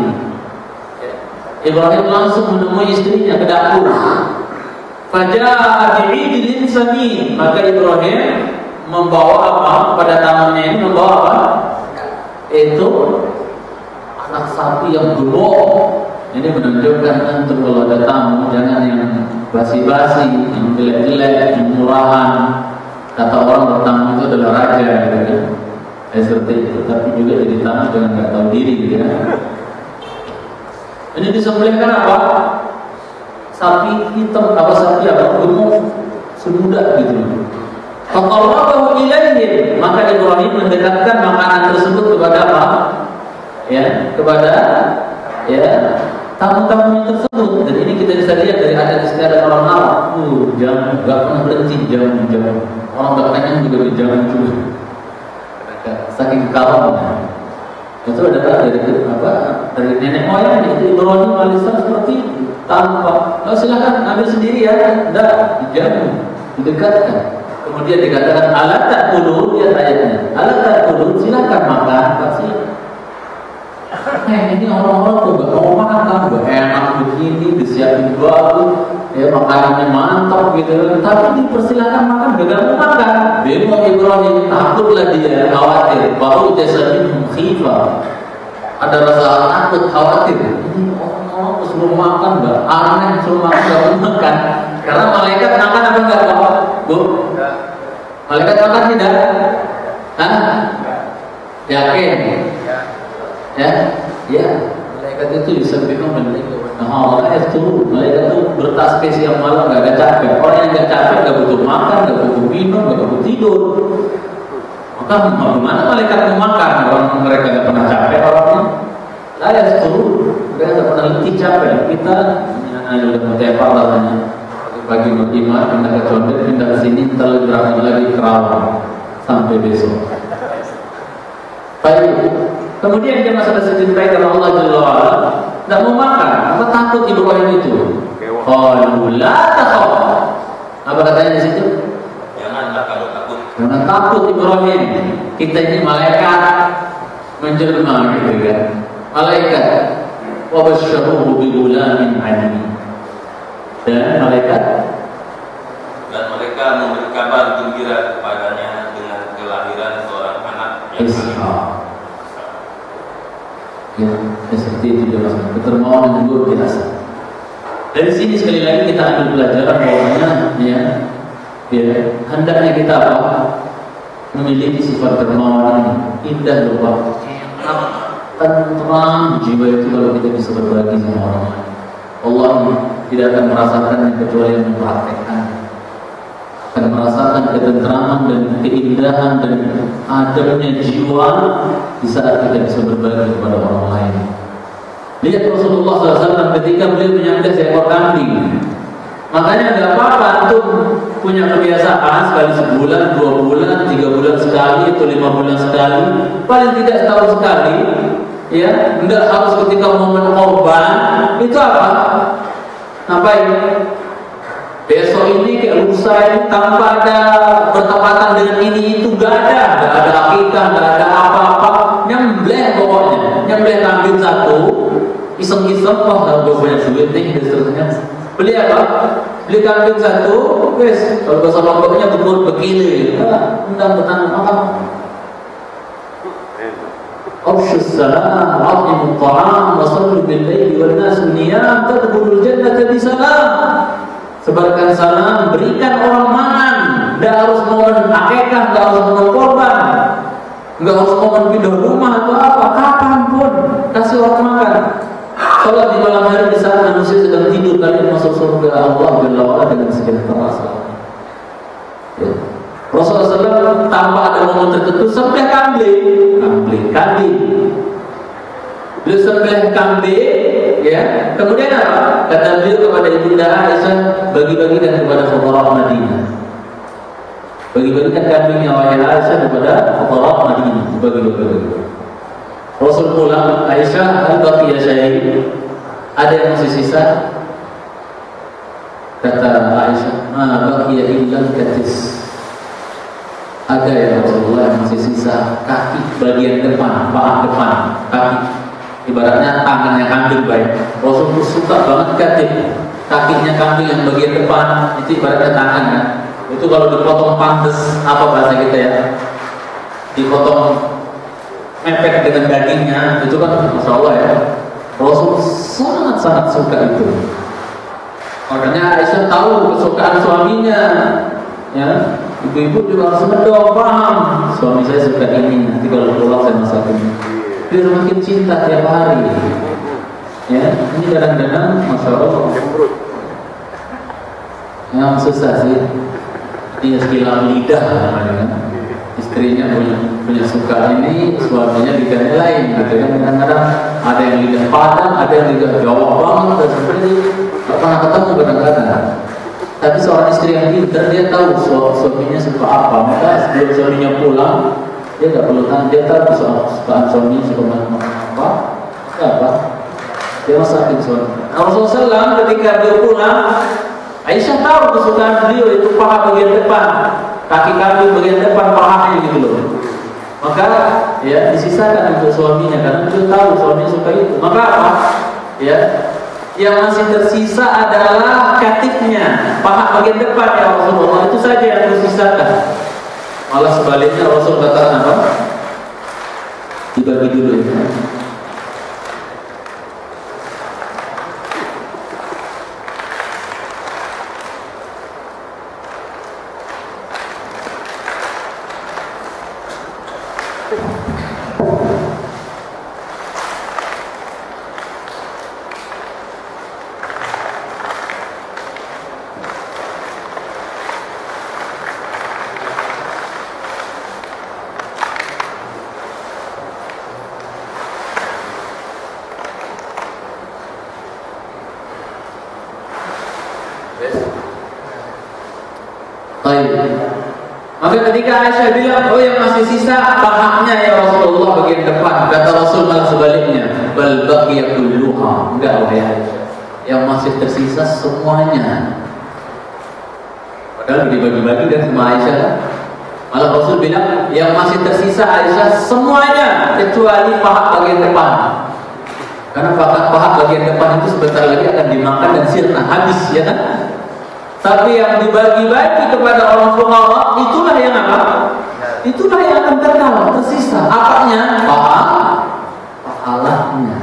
Ibrahim langsung menemui istrinya ke dapur. Faja'a bi'ijlin samin. Maka Ibrahim membawa apa? Pada tamunya ini membawa apa? Itu anak sapi yang gemuk. Ini menunjukkan antum kalau ada tamu jangan yang basi-basi, yang jelek-jelek, yang murahan. Kata orang bertamu itu adalah raja, gitu kan? Seperti itu. Tapi juga jadi tamu jangan nggak tahu diri, gitu kan? Ini disembelihkan apa? Sapi hitam, apa sapi apa? Gemuk, semuda gitu. Faqarrabahu ilaihim. Maka Ibrahim mendekatkan makanan tersebut kepada apa? Ya, kepada ya tamu-tamu tersebut. Dan ini kita bisa lihat dari adat istiadat orang Arab. Jam nggak pernah berhenti jam. Orang nggak kenyang juga berjam juga. Saking kalamnya. Itu adalah dari nenek moyang itu Ibrahim alaihissalam seperti itu. Tanpa silakan ambil sendiri ya, tidak dijamu, didekatkan. Kemudian dikatakan ala ta'kulun, lihat ayatnya. Ala ta'kulun, silakan makan, kasih. Ini orang-orang tuh gak mau makan, gak enak begini, disiapin batu, ya makanannya mantap gitu. Tapi dipersilakan makan, gak mau makan. Bingung Ibrahim, takutlah dia, khawatir. Baru jasadnya khifah. Ada rasa takut, khawatir. Ini orang-orang tuh suruh makan, gak aneh, suruh makan, gak mau makan. Karena malaikat makan apa enggak, Bu? Malaikat makan tidak? Hah? Yakin? Ya? Ya. Malaikat itu bisa bikin malaikat itu bertasbih siang malam, nggak ada capek. Orang yang nggak capek nggak butuh makan, nggak butuh minum, nggak butuh tidur. Maka bagaimana malaikat mau makan? Orang mereka nggak pernah capek orangnya. Saya mereka nggak pernah letih capek. Kita hanya udah mau tepar rasanya. Pagi berjima, pindah ke Condet, pindah ke sini, terlalu berangkat lagi ke Rawang sampai besok. Baik. Kemudian dia masih dicintai karena Allah Jalla wa'ala, tidak mau makan. Apa takut Ibrahim itu? Qalu la takhaf. Apa katanya di situ? Janganlah kamu takut. Jangan takut Ibrahim. Kita ini malaikat menjelma gitu kan. Malaikat. Wa basyyaruhu bi ghulamin 'alim. Dan mereka memberi kabar gembira kepadanya dengan kelahiran seorang anak yang Ishaq. Ya, seperti itu dia maksudnya. Ketermauan yang luar biasa. Dari sini sekali lagi kita ambil pelajaran bahwasanya ya hendaknya kita apa? Memiliki sifat dermawan ini. Indah loh Pak. Tenteram jiwa itu kalau kita bisa berbagi sama orang lain. Allah tidak akan merasakan kecuali yang mempraktekkan. Akan merasakan ketenteraman dan keindahan dan adabnya jiwa di saat kita bisa berbagi kepada orang lain. Lihat Rasulullah SAW ketika beliau menyembelih seekor kambing. Makanya tidak apa-apa antum punya kebiasaan sekali sebulan, 2 bulan, 3 bulan sekali, atau 5 bulan sekali, paling tidak setahun sekali. Ya, tidak harus ketika momen korban. Itu apa? Ngapain? Besok ini kayak lusa ini tanpa ada bertepatan dengan ini itu gak ada akikah, gak ada apa-apa. Nyembelih pokoknya, nyembelih kambing satu, iseng-iseng, gue punya duit nih dan seterusnya. Beli apa? Beli kambing satu, wes kalau bahasa Lomboknya begini, undang petang makan. Afshus salam, at'imut ta'am, wa sallu bil laili wan nas niyam, tadkhulul jannata bi salam. Sebarkan salam, berikan orang makan. Enggak harus momen akikah, enggak harus momen korban, enggak harus momen pindah rumah atau apa. orang makan. Sholat di malam hari di saat manusia sedang tidur, kalian masuk surga Allah berlawan dengan sejahtera. Ya. Rasulullah SAW tanpa ada momen tertentu sembelih kambing. Beliau sembelih kambing, ya. Kemudian apa? Kata beliau kepada Ibunda Aisyah, bagi-bagikan kepada fuqara Madinah. Bagi-bagikan kambingnya wahai Aisyah kepada fuqara Madinah. Bagi-bagi. Rasul pulang, Aisyah, hal baqiya syai'? Ada yang masih sisa? Kata Aisyah, ma baqiya illa katis. Ada ya Rasulullah yang masih sisa kaki bagian depan, paha depan, kaki. Ibaratnya tangannya kambing baik. Rasul suka banget kakinya kambing yang bagian depan itu ibaratnya tangan kan. Itu kalau dipotong pantes, apa bahasa kita ya? Dipotong mepet dengan dagingnya, itu kan Masya Allah ya. Rasul sangat suka itu. Makanya Aisyah tahu kesukaan suaminya, ya. Ibu-ibu juga harus mendorong, paham suami saya suka ini, nanti kalau pulang saya masak ini. Dia semakin cinta tiap hari. Ya, ini kadang-kadang Masya Allah yang susah sih. Ini sekilas lidah namanya. Istrinya punya suka ini, suaminya lidahnya lain gitu kan. Kadang-kadang ada yang lidah padang, ada yang lidah Jawa banget, dan seperti nggak pernah ketemu kadang-kadang. Tapi seorang istri yang pintar, dia tahu suaminya suka apa. Maka sebelum suaminya pulang, dia nggak perlu tanya, dia tahu kesukaan suaminya suka makan apa. Dia masakin suami. Rasulullah SAW ketika dia pulang, Aisyah tahu kesukaan beliau itu paha bagian depan, kaki kambing bagian depan, pahanya gitu loh. Maka ya disisakan untuk suaminya karena dia tahu suaminya suka itu. Maka apa? Ya, yang masih tersisa adalah katifnya, paha bagian depan ya Rasulullah, itu saja yang tersisakan. Malah sebaliknya Rasul katakan apa? Dibagi dulu ya. Maka ketika Aisyah bilang, oh yang masih sisa pahanya ya Rasulullah bagian depan, kata Rasul malah sebaliknya, bal baqiya kulluha. Enggak wahai Aisyah, yang masih tersisa semuanya. Padahal dibagi-bagi dan sama Aisyah. Malah Rasul bilang, yang masih tersisa Aisyah semuanya kecuali paha bagian depan. Karena paha bagian depan itu sebentar lagi akan dimakan dan sirna, habis ya kan? Tapi yang dibagi-bagi kepada orang fuqara itulah yang apa? Itulah yang akan kekal, tersisa. Apanya? Pahalanya.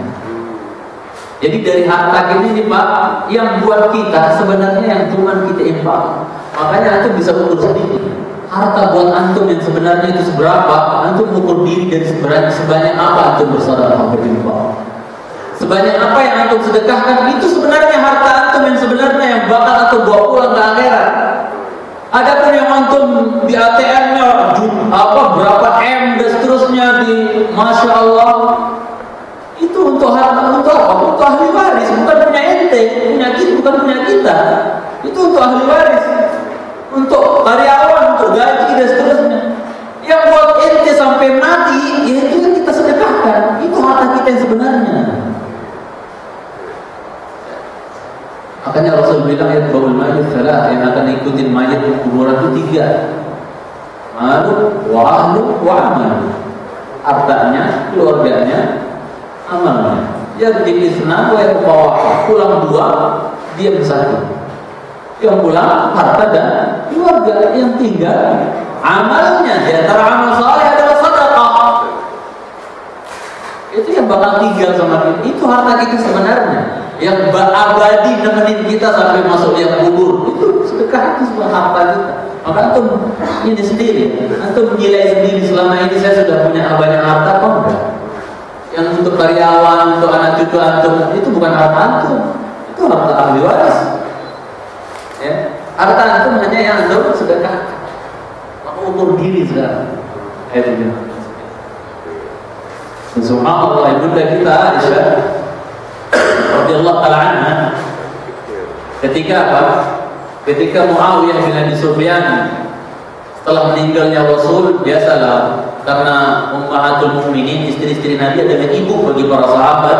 Jadi dari harta ini Pak, yang buat kita sebenarnya yang cuma kita infak. Makanya antum bisa ukur sendiri. Harta buat antum yang sebenarnya itu seberapa? Antum ukur diri dari sebanyak apa antum bersedekah berinfak. Sebanyak apa yang antum sedekahkan itu sebenarnya harta antum yang sebenarnya yang bakal antum bawa pulang ke akhirat. Adapun yang antum di ATM-nya berapa M dan seterusnya di Masya Allah, itu untuk harta untuk apa? Untuk ahli waris, bukan punya ente, bukan punya kita. Itu untuk ahli waris, untuk karyawan, untuk gaji dan seterusnya. Yang buat ente sampai mati, ya itu yang kita sedekahkan. Itu harta kita yang sebenarnya. Makanya Rasul bilang ya baul mayit salat, yang akan ikutin mayit di kuburan itu 3. Malu wa ahlu wa amal. Hartanya, keluarganya, amalnya. Ya diisna wa yaqwa. Pulang 2, diam 1. Yang pulang harta dan keluarga, yang tinggal amalnya. Di antara amal saleh adalah sedekah. Itu yang bakal tinggal sama kita. Itu harta kita sebenarnya. Yang abadi nemenin kita sampai masuk yang kubur, itu sedekah, itu semua harta kita. Maka antum ini sendiri, antum menilai sendiri selama ini saya sudah punya banyak harta apa enggak? yang untuk karyawan, untuk anak cucu antum, itu bukan harta antum, itu harta ahli waris. Ya, harta antum hanya yang antum sedekah. Maka ukur diri sekarang. Itu. Subhanallah, ibunda kita Aisyah radhiyallahu ta'ala anha, ketika apa? Ketika Muawiyah bin Abi Sufyan setelah meninggalnya Rasul, biasalah karena ummahatul mukminin, istri-istri Nabi adalah ibu bagi para sahabat,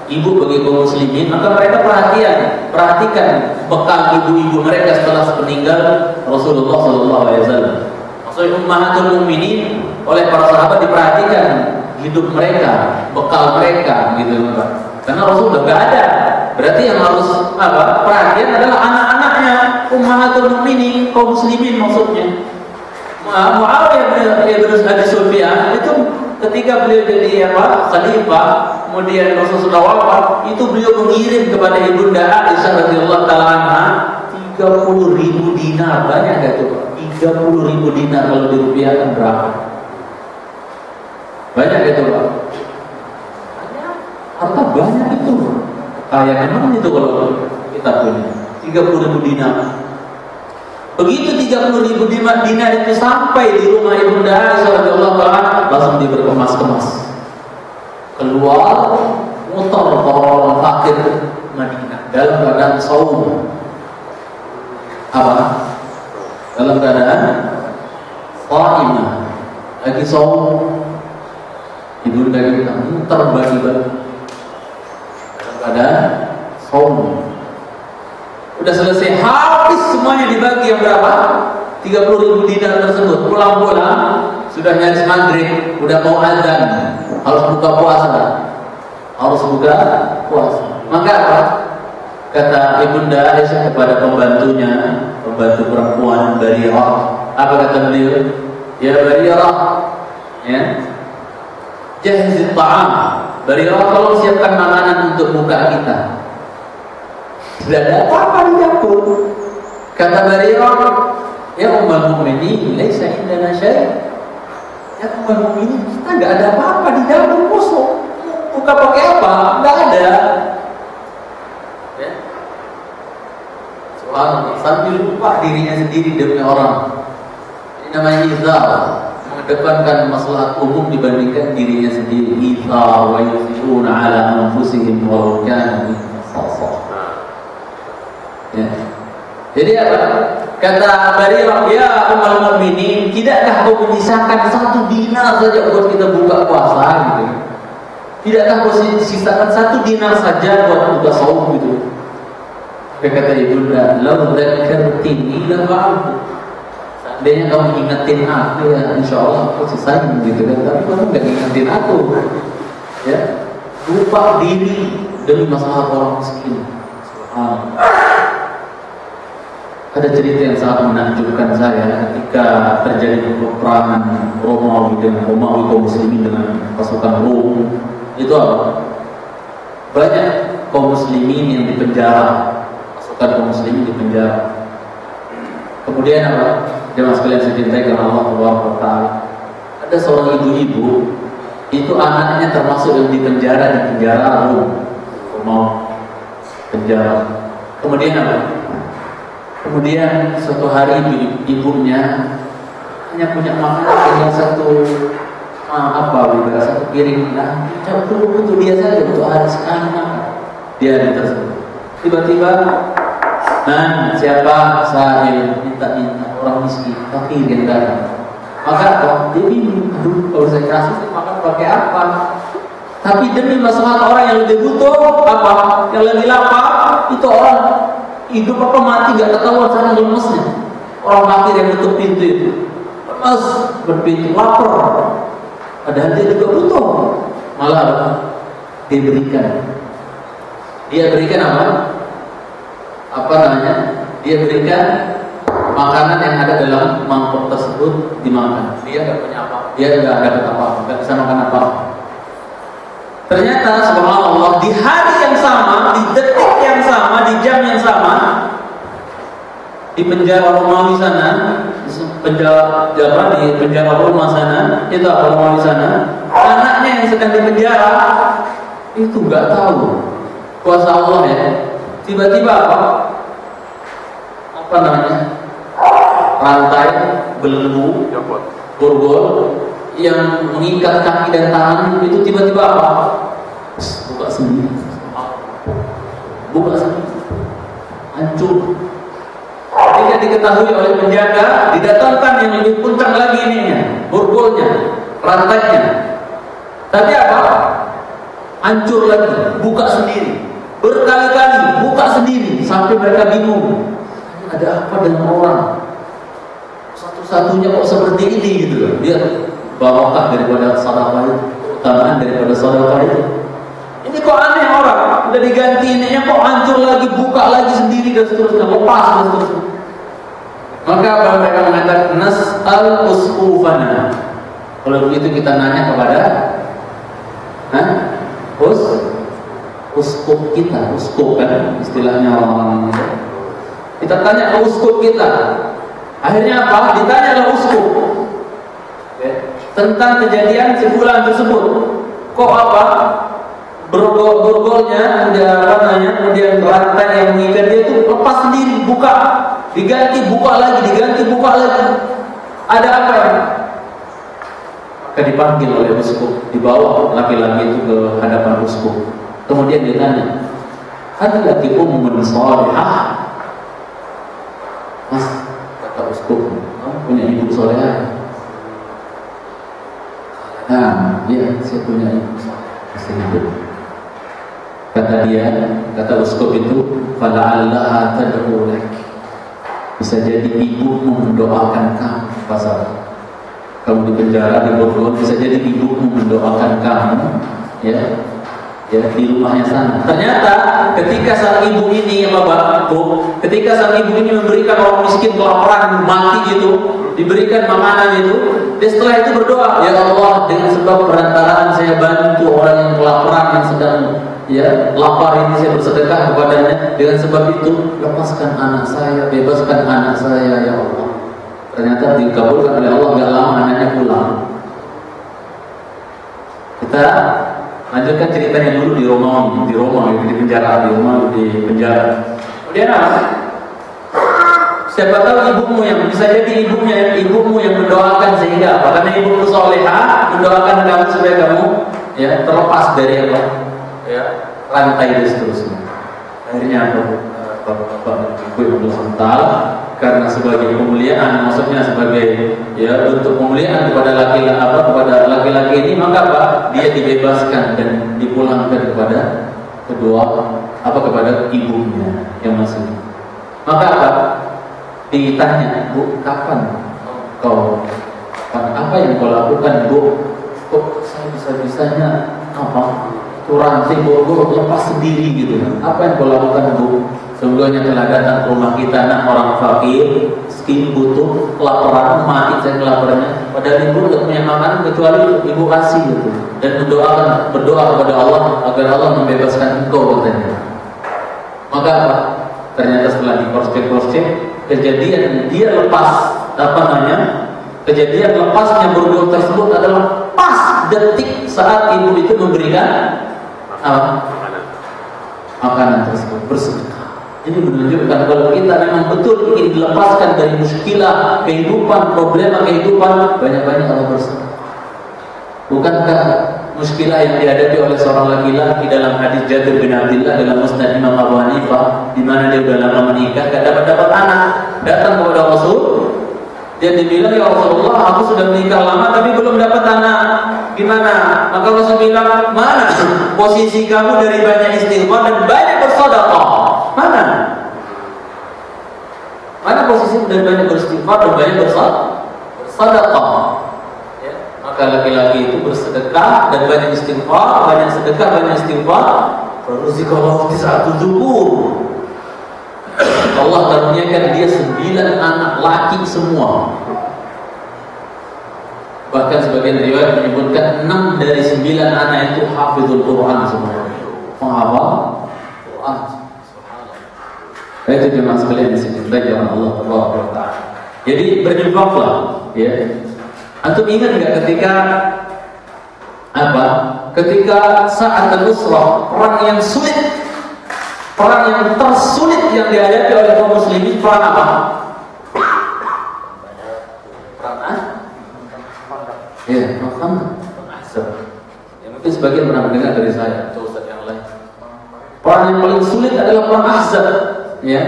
ibu bagi kaum muslimin, maka mereka perhatikan bekal ibu-ibu mereka setelah meninggal Rasulullah SAW. Maksudnya ummahatul mukminin oleh para sahabat diperhatikan hidup mereka, bekal mereka, gitu Pak. Karena Rasul sudah nggak ada, berarti yang harus perhatian adalah anak-anaknya ummahatul mukminin, kaum muslimin maksudnya. Muawiyah bin Abi Sufyan itu ketika beliau jadi khalifah, kemudian Rasul sudah wafat, itu beliau mengirim kepada ibunda Aisyah radhiyallahu ta'ala anha 30.000 dinar. Banyak enggak tuh? 30.000 dinar kalau dirupiahkan berapa? Banyak itu, Pak. Harta banyak itu. Kaya memang itu kalau kita punya 30.000 dinar. Begitu 30.000 dinar itu sampai di rumah ibunda Aisyah radhiyallahu anha, langsung diberkemas-kemas. Keluar motor orang fakir Madinah dalam keadaan saum. Apa? Dalam keadaan qaimah, lagi saum. Ibunda kita muter bagi-bagi dalam keadaan saum. Udah selesai, habis semuanya dibagi yang berapa? 30.000 dinar tersebut. Pulang-pulang sudah nyaris maghrib, udah mau azan, harus buka puasa. Maka apa? Kata ibunda Aisyah kepada pembantunya, pembantu perempuan Bariyah. Apa kata beliau? Ya Bariyah, ya, jahizit ta'am. Bariyah, tolong siapkan makanan untuk buka kita. Tidak ada apa-apa di dapur. Kata Bariyah, ya ummul mukminin, laisa indana syai'. Ya ummul mukminin, kita enggak ada apa-apa di dapur, kosong. Buka pakai apa? Enggak ada. Ya. Subhanallah, sambil lupa dirinya sendiri demi orang. Ini namanya izar, mengedepankan masalah umum dibandingkan dirinya sendiri. Izar wa yusiruna ala anfusihim wa kana khassa. Ya. Jadi apa? Kata Bariyah, ya ummul mukminin, tidakkah kau menyisakan 1 dinar saja buat kita buka puasa gitu? Tidakkah kau sisakan 1 dinar saja buat buka saum gitu? Kata ibunda, "Lau dzakartini la fa'altu." Seandainya kamu ingetin aku, ya insyaallah aku sisain gitu kan. Tapi kamu enggak ingetin aku. Ya. Lupa diri demi masalah orang miskin. Subhanallah. Ada cerita yang sangat menakjubkan saya ketika terjadi peperangan Romawi kaum muslimin dengan pasukan Rom. Itu apa? Banyak kaum muslimin yang dipenjara, pasukan kaum muslimin dipenjara. Kemudian apa? Jemaah sekalian saya cintai karena Allah Subhanahu wa taala. Ada seorang ibu-ibu, itu anaknya termasuk yang dipenjara Rom, Romawi, penjara. Kemudian apa? Kemudian suatu hari ibunya hanya punya makanan tinggal satu piring. Nah, untuk dia saja untuk hari sekali makan. Dia hari tersebut. Tiba-tiba, siapa sahil minta orang miskin, fakir yang datang. Maka apa? Dia bingung. Kalau saya kasih makan pakai apa? Tapi demi masalah orang yang lebih butuh, yang lebih lapar, itu orang hidup apa mati gak ketahuan sana lemesnya. Orang fakir yang tutup pintu itu lemes, berpintu, lapar, padahal dia juga butuh. Malah dia berikan dia berikan makanan yang ada dalam mangkok tersebut dimakan. Dia gak punya apa, dia gak ada apa-apa, gak bisa makan apa. Ternyata subhanallah, di hari yang sama, di detik yang sama, di jam yang sama, di penjara Romawi sana, di penjara Roma sana, itu Romawi sana, anaknya yang sedang dipenjara itu nggak tahu kuasa Allah ya. Tiba-tiba apa namanya, rantai belenggu borgol yang mengikat kaki dan tangan itu tiba-tiba buka sendiri, hancur. Ketika diketahui oleh penjaga, didatangkan yang lebih puncak lagi ininya, borgolnya, rantainya. Tapi hancur lagi, buka sendiri, berkali-kali buka sendiri, sampai mereka bingung, ada apa dengan orang satu-satunya kok seperti ini gitu loh. Dia barokah daripada sedekah itu, keutamaan daripada sedekah itu. Ini kok aneh, orang udah diganti ininya kok hancur lagi, buka lagi sendiri dan seterusnya, lepas dan seterusnya. Maka mereka mengatakan nas'al usqufana. Kalau begitu kita nanya kepada uskup kita, uskup kan istilahnya orang-orang itu. Kita tanya ke uskup kita. Akhirnya ditanya oleh uskup tentang kejadian si fulan tersebut. Kok borgolnya, kemudian rantai yang mengikat dia itu lepas sendiri, buka, diganti, buka lagi, diganti, buka lagi. Ada apa ya? Maka dipanggil oleh uskup, dibawa laki-laki itu ke hadapan uskup. Kemudian ditanya, ada lagi ummun salihah? Mas, kata uskup, kamu punya ibu salihah? Nah, iya, saya punya ibu salihah. Kata dia, kata uskup itu, fala'allaha tad'u lak. Bisa jadi ibumu mendoakan kamu pasal kamu di penjara, di borgol, bisa jadi ibumu mendoakan kamu ya di rumahnya sana. Ternyata ketika sang ibu ini ketika sang ibu ini memberikan orang miskin kelaparan mati gitu, diberikan makanan itu, dia setelah itu berdoa, ya Allah, dengan sebab perantaraan saya bantu orang yang kelaparan, yang sedang lapar ini, saya bersedekah kepadanya, dengan sebab itu lepaskan anak saya, bebaskan anak saya ya Allah. Ternyata dikabulkan oleh Allah, gak lama anaknya pulang. Kita lanjutkan ceritanya dulu di Roma, di penjara, Kemudian siapa tahu ibumu yang bisa jadi ibumu yang mendoakan sehingga karena ibumu salihah mendoakan kamu supaya kamu terlepas dari rantai dan seterusnya. Akhirnya Bapak Ibu sental karena sebagai pemuliaan, maksudnya sebagai bentuk pemuliaan kepada laki-laki ini, maka dia dibebaskan dan dipulangkan kepada kepada ibunya yang masih. Maka ditanya, Bu, kapan apa yang kau lakukan, Bu? Kok saya bisa-bisanya rantai borgol lepas sendiri gitu. Apa yang kau lakukan, Bu? Sebelumnya telah datang ke rumah kita, orang fakir, miskin, butuh, kelaparan, mati saya kelaparannya. Padahal ibu tidak punya makanan kecuali ibu kasih gitu. Dan berdoa kepada Allah agar Allah membebaskan engkau katanya. Maka ternyata setelah di-cross-check kejadian dia lepas kejadian lepasnya borgol tersebut adalah pas detik saat ibu itu memberikan makanan tersebut, bersedekah. Ini menunjukkan kalau kita memang betul ingin dilepaskan dari muskilah kehidupan, problema kehidupan, banyak-banyak Allah bersedekah. Bukankah muskilah yang dihadapi oleh seorang laki-laki dalam hadis Jabir bin Abdullah dalam Musnad Imam Abu Hanifah, di mana dia sudah lama menikah, gak dapat anak, datang kepada Rasul, dia dibilang, ya Rasulullah, aku sudah menikah lama tapi belum dapat anak, gimana? Maka Rasul bilang, mana posisi kamu dari banyak istighfar dan banyak bersedekah? Mana posisi dari banyak beristighfar dan banyak bersedekah? Maka laki-laki itu bersedekah dan banyak istighfar, banyak sedekah, banyak istighfar. Faruziqallahu tis'atu dzukur. Allah karuniakan dia 9 anak laki semua. Bahkan sebagian riwayat menyebutkan 6 dari 9 anak itu hafizul Quran semua. Menghafal Quran. Itu jemaah sekalian dicintai oleh Allah Taala. Jadi berinfaklah, ya. Antum ingat enggak ketika Apa? Ketika saat al-usrah, perang yang sulit, perang yang tersulit yang dihadapi oleh kaum muslimin, perang apa? Perang ya, perang Ahzab. Ya, mungkin sebagian pernah mendengar dari saya atau ustaz yang lain. Perang yang paling sulit adalah perang Ahzab. Ya,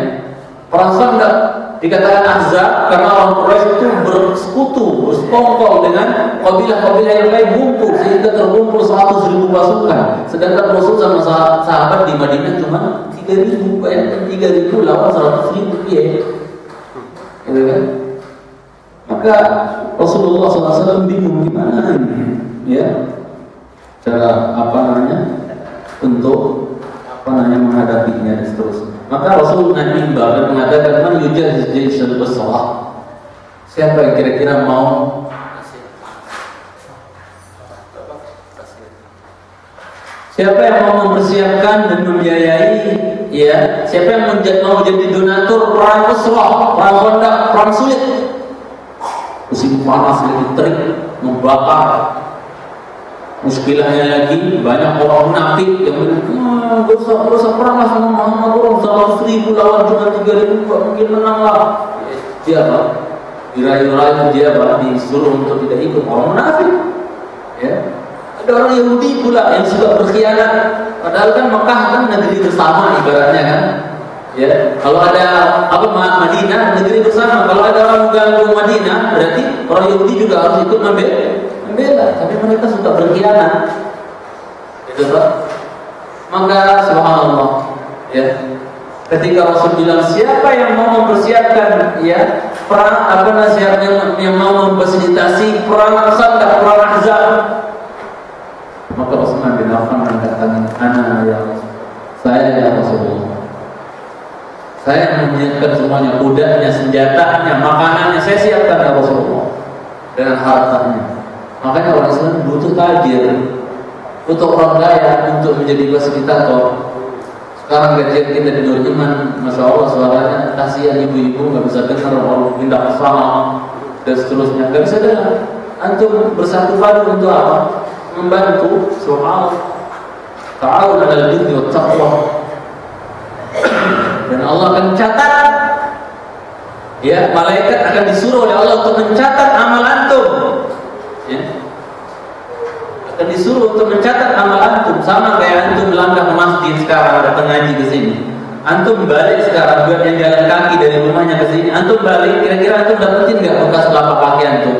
perang Khandaq dikatakan Ahzab karena orang Quraisy itu bersekutu, bersekongkol dengan kabilah-kabilah yang lain ngumpul sehingga terkumpul 100.000 pasukan. Sedangkan Rasul sama sahabat di Madinah cuma 3.000, bayangkan 3.000 lawan 100.000 ya. Gitu kan? Maka Rasulullah SAW bingung gimana ini, ya, cara untuk menghadapinya dan seterusnya. Maka Rasul mengimbau dan mengatakan man yujahiz jaishal usrah. Siapa yang kira-kira mau mempersiapkan dan membiayai, ya, siapa yang mau jadi donatur perang usrah, perang Khandaq, perang sulit, musim panas lagi terik, membakar. Muskilahnya lagi banyak orang munafik yang berusaha perang lah sama Muhammad, orang 100.000 lawan cuma 3.000, mungkin menang lah. Dia apa? Dirayu-rayu dia apa? Disuruh untuk tidak ikut, orang munafik. Ya. Ada orang Yahudi pula yang suka berkhianat. Padahal kan Mekah kan negeri bersama ibaratnya kan. Ya, kalau ada Madinah negeri bersama. Kalau ada orang mengganggu Madinah, berarti orang Yahudi juga harus ikut membela. Tapi mereka suka berkhianat. Itu Pak. Maka subhanallah, ya. Ketika Rasul bilang siapa yang mau mempersiapkan, ya, perang yang mau memfasilitasi perang Khandaq, perang Ahzab, maka Utsman bin Affan mengatakan, ana ya Rasul, saya ya Rasulullah, saya menyiapkan semuanya, kudanya, senjatanya, makanannya, saya siapkan ya Rasulullah, dengan hartanya. Makanya orang Islam butuh tajir, butuh orang kaya untuk menjadi fasilitator. Sekarang gajian kita di Nur Iman, masya Allah suaranya kasihan ibu-ibu nggak bisa dengar, orang pindah sama dan seterusnya, nggak bisa dengar. Antum bersatu padu untuk apa? Membantu soal ta'awun 'alal birri wat taqwa. Dan Allah akan catat, ya, malaikat akan disuruh oleh Allah untuk mencatat amal antum, ya. Akan disuruh untuk mencatat amal antum, sama kayak antum melangkah ke masjid sekarang datang ngaji ke sini. Antum balik sekarang buat yang jalan kaki dari rumahnya ke sini, antum balik, kira-kira antum dapetin nggak bekas telapak kaki antum?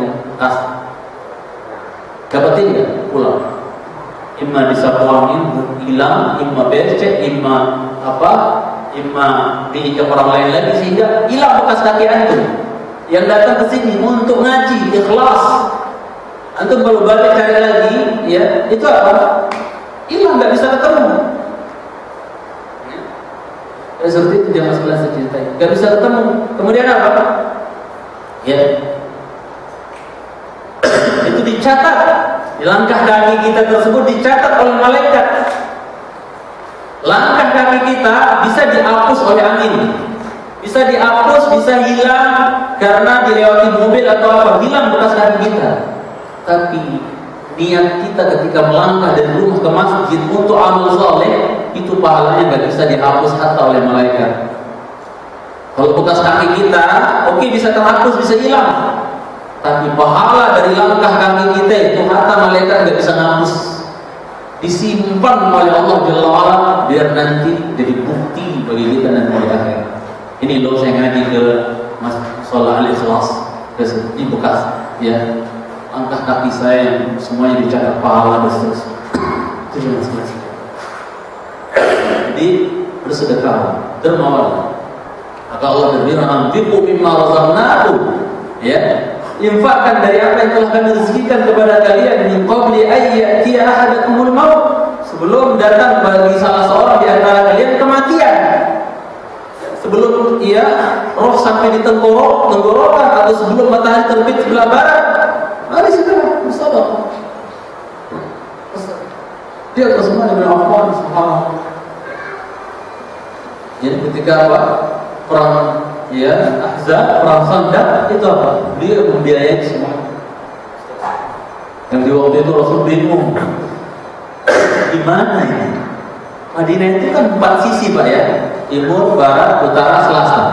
Dapetin nggak? Pulang. Imma disapu angin hilang, imma becek, imma diinjak orang lain lagi sehingga hilang bekas kaki antum. Yang datang ke sini untuk ngaji ikhlas, antum kalau balik cari lagi, ya, itu apa? Hilang, nggak bisa ketemu. Ya, seperti itu jangan sebelah secintai, nggak bisa ketemu. Kemudian apa? Ya, itu dicatat. Langkah kaki kita tersebut dicatat oleh malaikat. Langkah kaki kita bisa dihapus oleh angin, bisa dihapus, bisa hilang karena dilewati mobil atau apa, hilang bekas kaki kita. Tapi niat kita ketika melangkah dari rumah ke masjid untuk amal soleh, itu pahalanya nggak bisa dihapus hatta oleh malaikat. Kalau bekas kaki kita, oke, bisa terhapus, bisa hilang. Tapi pahala dari langkah kaki kita itu hatta malaikat nggak bisa ngapus. Disimpan oleh Allah Jalla wa'ala biar nanti jadi bukti bagi kita nanti di akhir. Ini loh saya ngaji ke Mas Sholah Al-Ikhlas, ini bekas, ya, langkah kaki saya yang semuanya dicatat pahala dan seterusnya. Itu jangan seperti. Jadi bersedekah, dermawan. Maka Allah berfirman, "Anfiqu mimma razaqnakum." Ya, infakkan dari apa yang telah kami rezekikan kepada kalian min qabli ay ya'tiya ahadakumul maut, sebelum datang bagi salah seorang di antara kalian kematian. Sebelum ia roh sampai di tenggorokan atau sebelum matahari terbit sebelah barat, mari segera bersedekah. Dia Utsman bin Affan, subhanallah. Jadi ketika apa? Perang, ya, Ahzab, perang Khandaq, itu apa? Dia membiayai semua. Yang di waktu itu Rasul bingung, gimana ini? Madinah itu kan 4 sisi Pak ya, timur, barat, utara, selatan.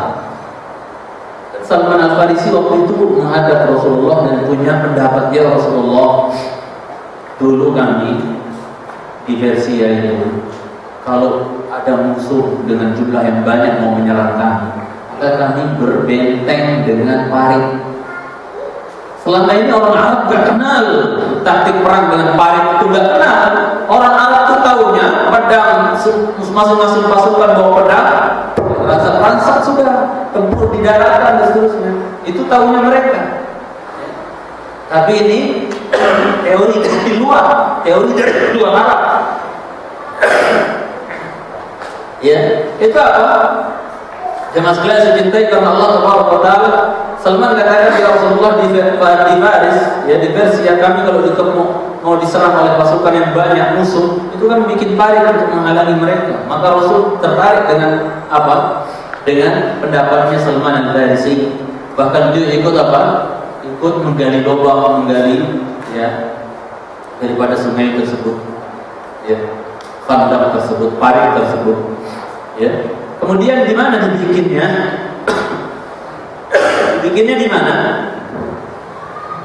Salman Al-Farisi waktu itu menghadap Rasulullah dan punya pendapat dia, Rasulullah, dulu kami di Persia itu kalau ada musuh dengan jumlah yang banyak mau menyerang kami, maka kami berbenteng dengan parit. Selama ini orang Arab gak kenal taktik perang dengan parit, itu gak kenal. Orang Arab itu tahunya pedang, masing-masing pasukan bawa pedang, ransak-ransak sudah, tempur di daratan dan seterusnya. Itu tahunya mereka. Tapi ini teori dari luar Arab. Ya, itu apa? Jemaah sekalian saya cintai karena Allah Subhanahu wa taala. Salman katakan ya Rasulullah di Faris, ya di Persia kami kalau mau diserang oleh pasukan yang banyak musuh, itu kan bikin parit untuk menghalangi mereka. Maka Rasul tertarik dengan apa? Dengan pendapatnya Salman Al-Farisi. Bahkan dia ikut apa? Ikut menggali lubang, ya daripada sungai tersebut, ya khandaq tersebut, parit tersebut, ya. Kemudian di mana dibikinnya? Bikinnya di mana?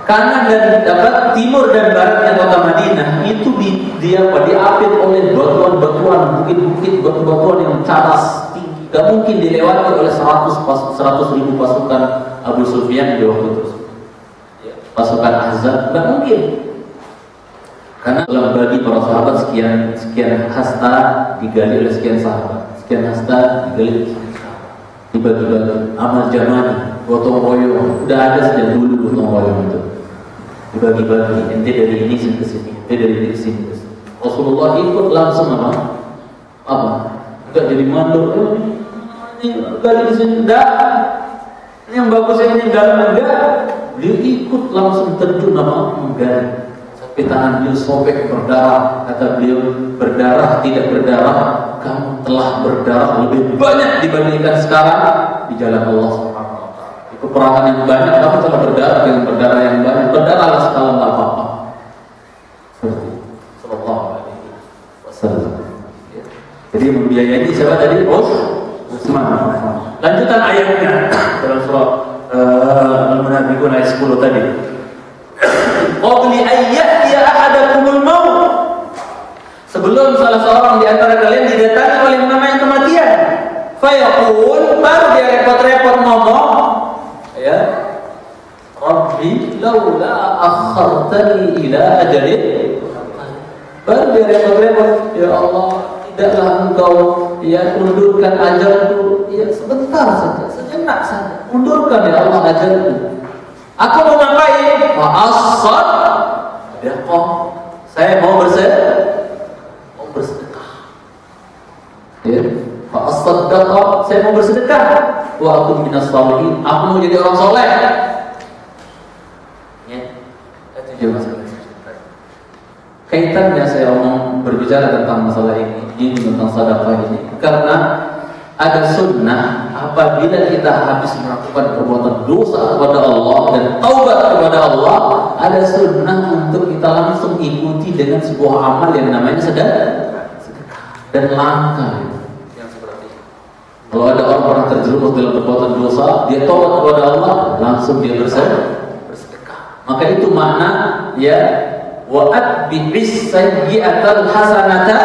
Kanan dan timur dan baratnya kota Madinah itu diapit oleh batuan-batuan, bukit-bukit, batu-batuan yang cadas tinggi. Gak mungkin dilewati oleh 100 ribu pasukan Abu Sufyan di waktu itu. Pasukan Ahzab gak mungkin. Karena dalam bagi para sahabat sekian hasta digali oleh sekian sahabat, sekian hasta digali oleh sekian sahabat, dibagi-bagi. Amal jamaah, gotong royong, udah ada sejak dulu gotong royong itu. Dibagi-bagi, ente dari ini ke sini, ente dari ini ke sini. Rasulullah ikut langsung apa? Enggak jadi mandor. Ini gali di sini enggak. Ini yang bagus ini dalam enggak. Dia ikut langsung terjun menggali. Sampai tangan beliau sobek berdarah. Kata beliau, berdarah tidak berdarah, kamu telah berdarah lebih banyak dibandingkan sekarang di jalan Allah Subhanahu wa taala. Di peperangan yang banyak kamu telah berdarah dengan berdarah yang banyak. Berdarahlah sekali enggak apa-apa. Seperti sallallahu alaihi wasallam. Jadi membiayai siapa tadi? Utsman. Lanjutan ayatnya dalam surah Al-Munafiqun ayat 10 tadi. Qabli ayyati ahadakumul maut. Sebelum salah seorang di antara kalian didatangi oleh yang namanya kematian, fayaqul, baru dia repot-repot ngomong, ya, Rabbi laula akhartani ila ajalin. Baru dia repot-repot, ya Allah, tidaklah engkau ya undurkan ajalku, ya sebentar saja, sejenak saja, undurkan ya Allah ajalku. Aku mau ngapain? Fa'asad daqah. Saya mau bersedekah. Ya, fa'asad daqah. Saya mau bersedekah. Wa aku minas shalihin. Aku mau jadi orang soleh. Ya, itu dia masalah. Kaitannya saya berbicara tentang masalah ini tentang sedekah ini, karena ada sunnah apabila kita habis melakukan perbuatan dosa kepada Allah dan taubat kepada Allah, ada sunnah untuk kita langsung ikuti dengan sebuah amal yang namanya sedekah dan langkah yang seperti itu. Kalau ada orang pernah terjerumus dalam perbuatan dosa, dia taubat kepada Allah, langsung dia bersedekah. Maka itu makna ya wa'at bi'is sayyi'atal hasanata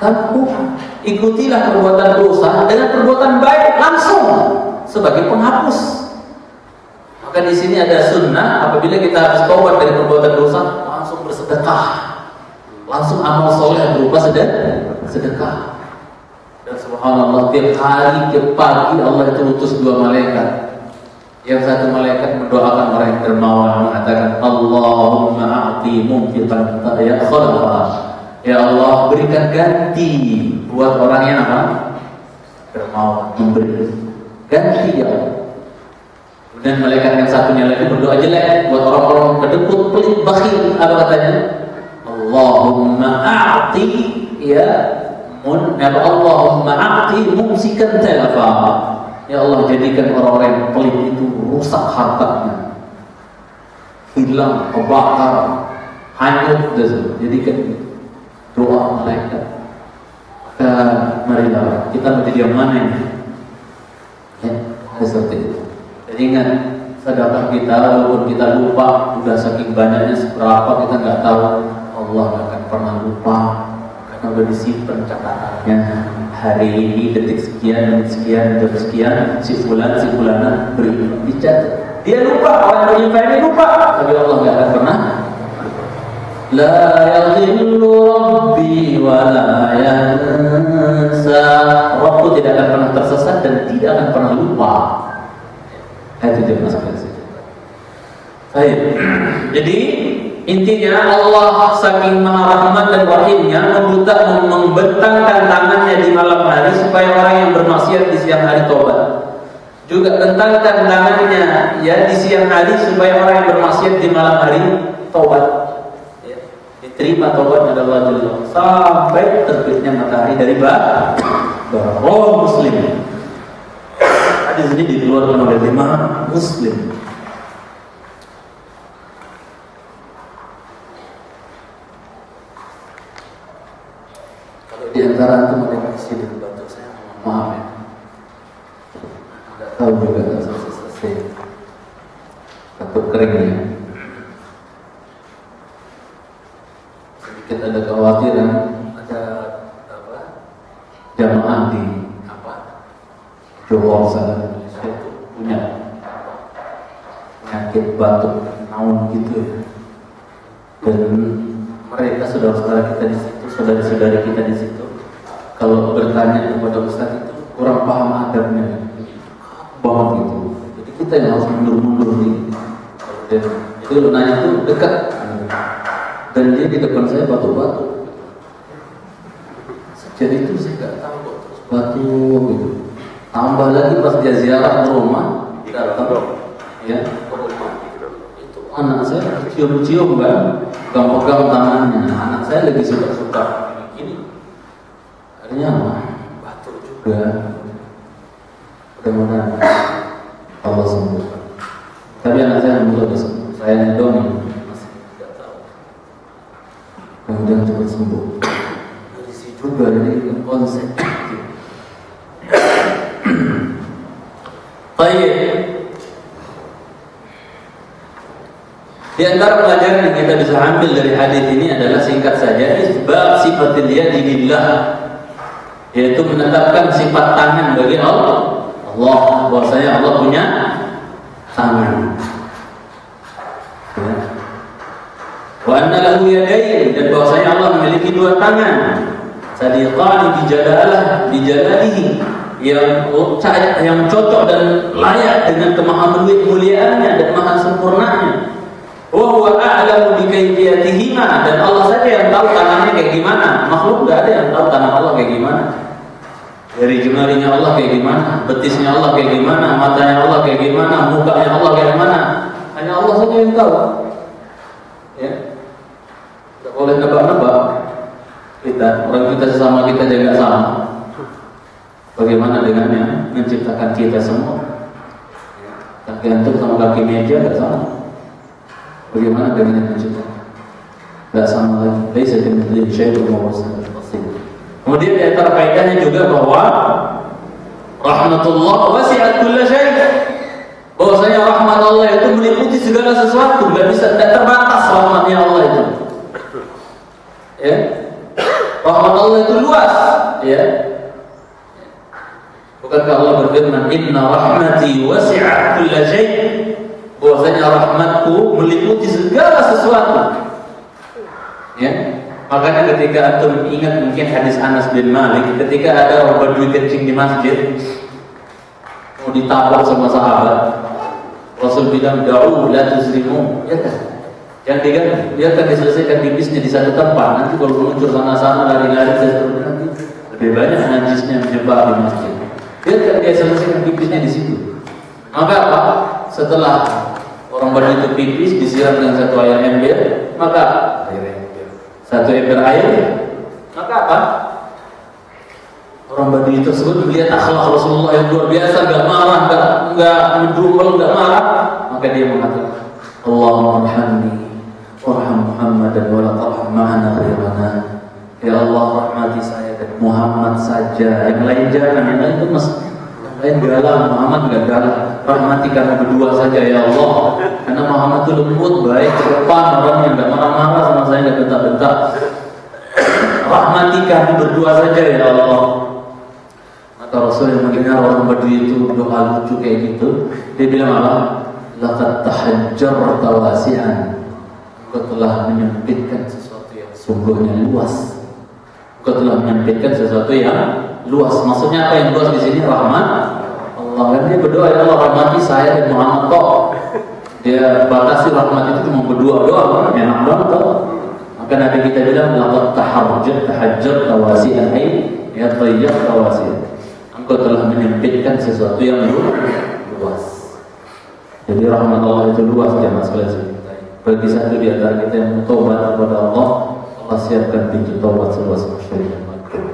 tamhuha. Ikutilah perbuatan dosa dengan perbuatan baik langsung sebagai penghapus. Maka di sini ada sunnah apabila kita habis taubat dari perbuatan dosa, langsung bersedekah, langsung amal soleh berupa sedekah. Dan subhanallah, tiap hari, tiap pagi Allah itu utus 2 malaikat. Yang satu malaikat mendoakan orang yang dermawan, mengatakan Allahumma a'ti mumfiqan ya khalafa. Ya Allah, berikan ganti buat orang yang apa? Dermawan, memberi ganti ya Allah. Dan malaikat yang satunya lagi berdoa jelek buat orang-orang kedekut, pelit, bakhil. Apa katanya? Allahumma a'ti ya Allahumma a'ti mumsikan talafa. Ya Allah, jadikan orang-orang yang pelit itu rusak hartanya, hilang, kebakar, hanyut jadi kan doa malaikat. Marilah kita menjadi yang mana ini? Ya, seperti itu. Jadi ingat, sedekah kita walaupun kita lupa, udah saking banyaknya seberapa kita nggak tahu, Allah nggak akan pernah lupa karena udah disimpan catatannya. Hari ini detik sekian, menit sekian, jam sekian, si fulana beri dicatat. Dia lupa, orang yang punya lupa, tapi Allah nggak akan pernah. La yadhillu Rabbi wa la yansa. Rabbku tidak akan pernah tersesat dan tidak akan pernah lupa. Itu dia masukkan saja. Baik. Jadi intinya Allah saking maha rahmat dan rahimnya membentangkan tangannya di malam hari supaya orang yang bermaksiat di siang hari tobat. Juga bentangkan tangannya ya di siang hari supaya orang yang bermaksiat di malam hari tobat. Terima tobatnya Allah Jalla sampai terbitnya matahari dari barat. Muslim. Hadis ini dikeluarkan oleh Imam Muslim. Kalau di antara antum ada yang isi dengan batuk saya, maaf ya. Tidak tahu juga selesai. Batuk kering ya. Kita ada kekhawatiran ada jamaah di Johor sana Indonesia itu punya penyakit batuk naun gitu ya. Dan mereka saudara-saudara kita di situ, saudara-saudara kita di situ, kalau bertanya kepada Ustaz itu kurang paham adabnya, banget gitu. Jadi kita yang harus mundur-mundur nih. Jadi lu nanya tuh dekat. Dan dia di depan saya batuk-batuk. Sejak itu saya nggak tahu kok terus batuk gitu. Tambah lagi pas dia ziarah ke rumah, datang ya ke rumah itu anak saya cium-cium kan, pegang tangannya. Anak saya lagi suka-suka ini. Akhirnya batuk juga. Mudah-mudahan Allah sembuhkan. Tapi anak saya alhamdulillah sembuh. Saya dong. Kemudian cepat sembuh. Dari situ juga dari konsep. Baik. Di antara pelajaran yang kita bisa ambil dari hadis ini adalah singkat saja isbat sifatil yadi lillah, yaitu menetapkan sifat tangan bagi Allah. Bahwasanya Allah punya tangan. Wa anna lahu yadayn, dan bahwasanya Allah memiliki dua tangan. Sadiqani bijalalihi, yang cocok dan layak dengan kemahamuliaannya dan maha sempurnanya. Wa huwa a'lamu bi kayfiyatihima, dan Allah saja yang tahu tangannya kayak gimana. Makhluk enggak ada yang tahu tangan Allah kayak gimana. Dari jemarinya Allah kayak gimana, betisnya Allah kayak gimana, matanya Allah kayak gimana, mukanya Allah kayak gimana. Hanya Allah saja yang tahu. Ya. Oleh nebak-nebak kita, orang kita sesama kita juga sama. Bagaimana dengannya menciptakan kita semua? Kaki antum sama kaki meja tidak sama. Bagaimana dengan menciptakan? Tidak sama lagi. Laisa kamitslihi syai'un wa huwa as-sami'ul basir. Kemudian di antara faedahnya juga bahwa rahmatullah wasi'at kulla syai'. Bahwasanya rahmat Allah itu meliputi segala sesuatu, tidak terbatas rahmatnya Allah itu. Ya, rahmat Allah itu luas. Ya, bukankah Allah berfirman, Inna rahmati wasi'at kulla syai'. Bahwasanya rahmatku meliputi segala sesuatu. Ya, makanya ketika antum ingat mungkin hadis Anas bin Malik, ketika ada orang Badui kencing di masjid, mau ditabrak sama sahabat, Rasul bilang, da'u la tuzlimu, ya kan? Yang biarkan diselesaikan bipisnya di satu tempat. Nanti kalau meluncur sana-sana lari-lari seterusnya, nanti lebih banyak najisnya menyebar di masjid. Biarkan dia selesaikan bipisnya di situ. Maka apa? Setelah orang Badui itu pipis disiram dengan satu air ember, maka satu ember air, maka apa? Orang Badui tersebut melihat akhlak Rasulullah yang luar biasa, enggak marah, enggak mendumel, enggak marah, maka dia mengatakan, Allahumma arhamni warham Muhammadan wa la tarham ma'ana ghairana. Ya Allah, rahmati saya dan Muhammad saja, yang lain jangan. Yang lain itu yang lain galang, Muhammad enggak galang. Rahmati kami berdua saja ya Allah, karena Muhammad itu lembut, baik, sopan, orangnya enggak marah-marah sama saya, enggak bentak-bentak. Rahmati kami berdua saja ya Allah. Maka Rasul yang mendengar orang Badui itu doa lucu kayak gitu, dia bilang apa? Laqad tahajjarta wasi'an. Engkau telah menyempitkan sesuatu yang sungguhnya luas. Engkau telah menyempitkan sesuatu yang luas. Maksudnya apa yang luas di sini? Rahmat Allah. Kan dia berdoa, ya Allah rahmati saya dan Muhammad toh. Dia batasi rahmat itu cuma berdua doang, enak banget toh. Maka Nabi kita bilang laqad tahajjarta wasi'an ay ya tayyibta wasi'an. Engkau telah menyempitkan sesuatu yang luas. Jadi rahmat Allah itu luas jemaah sekalian. Bagi satu di antara kita yang bertobat kepada Allah, Allah siapkan pintu taubat seluas masyarakat.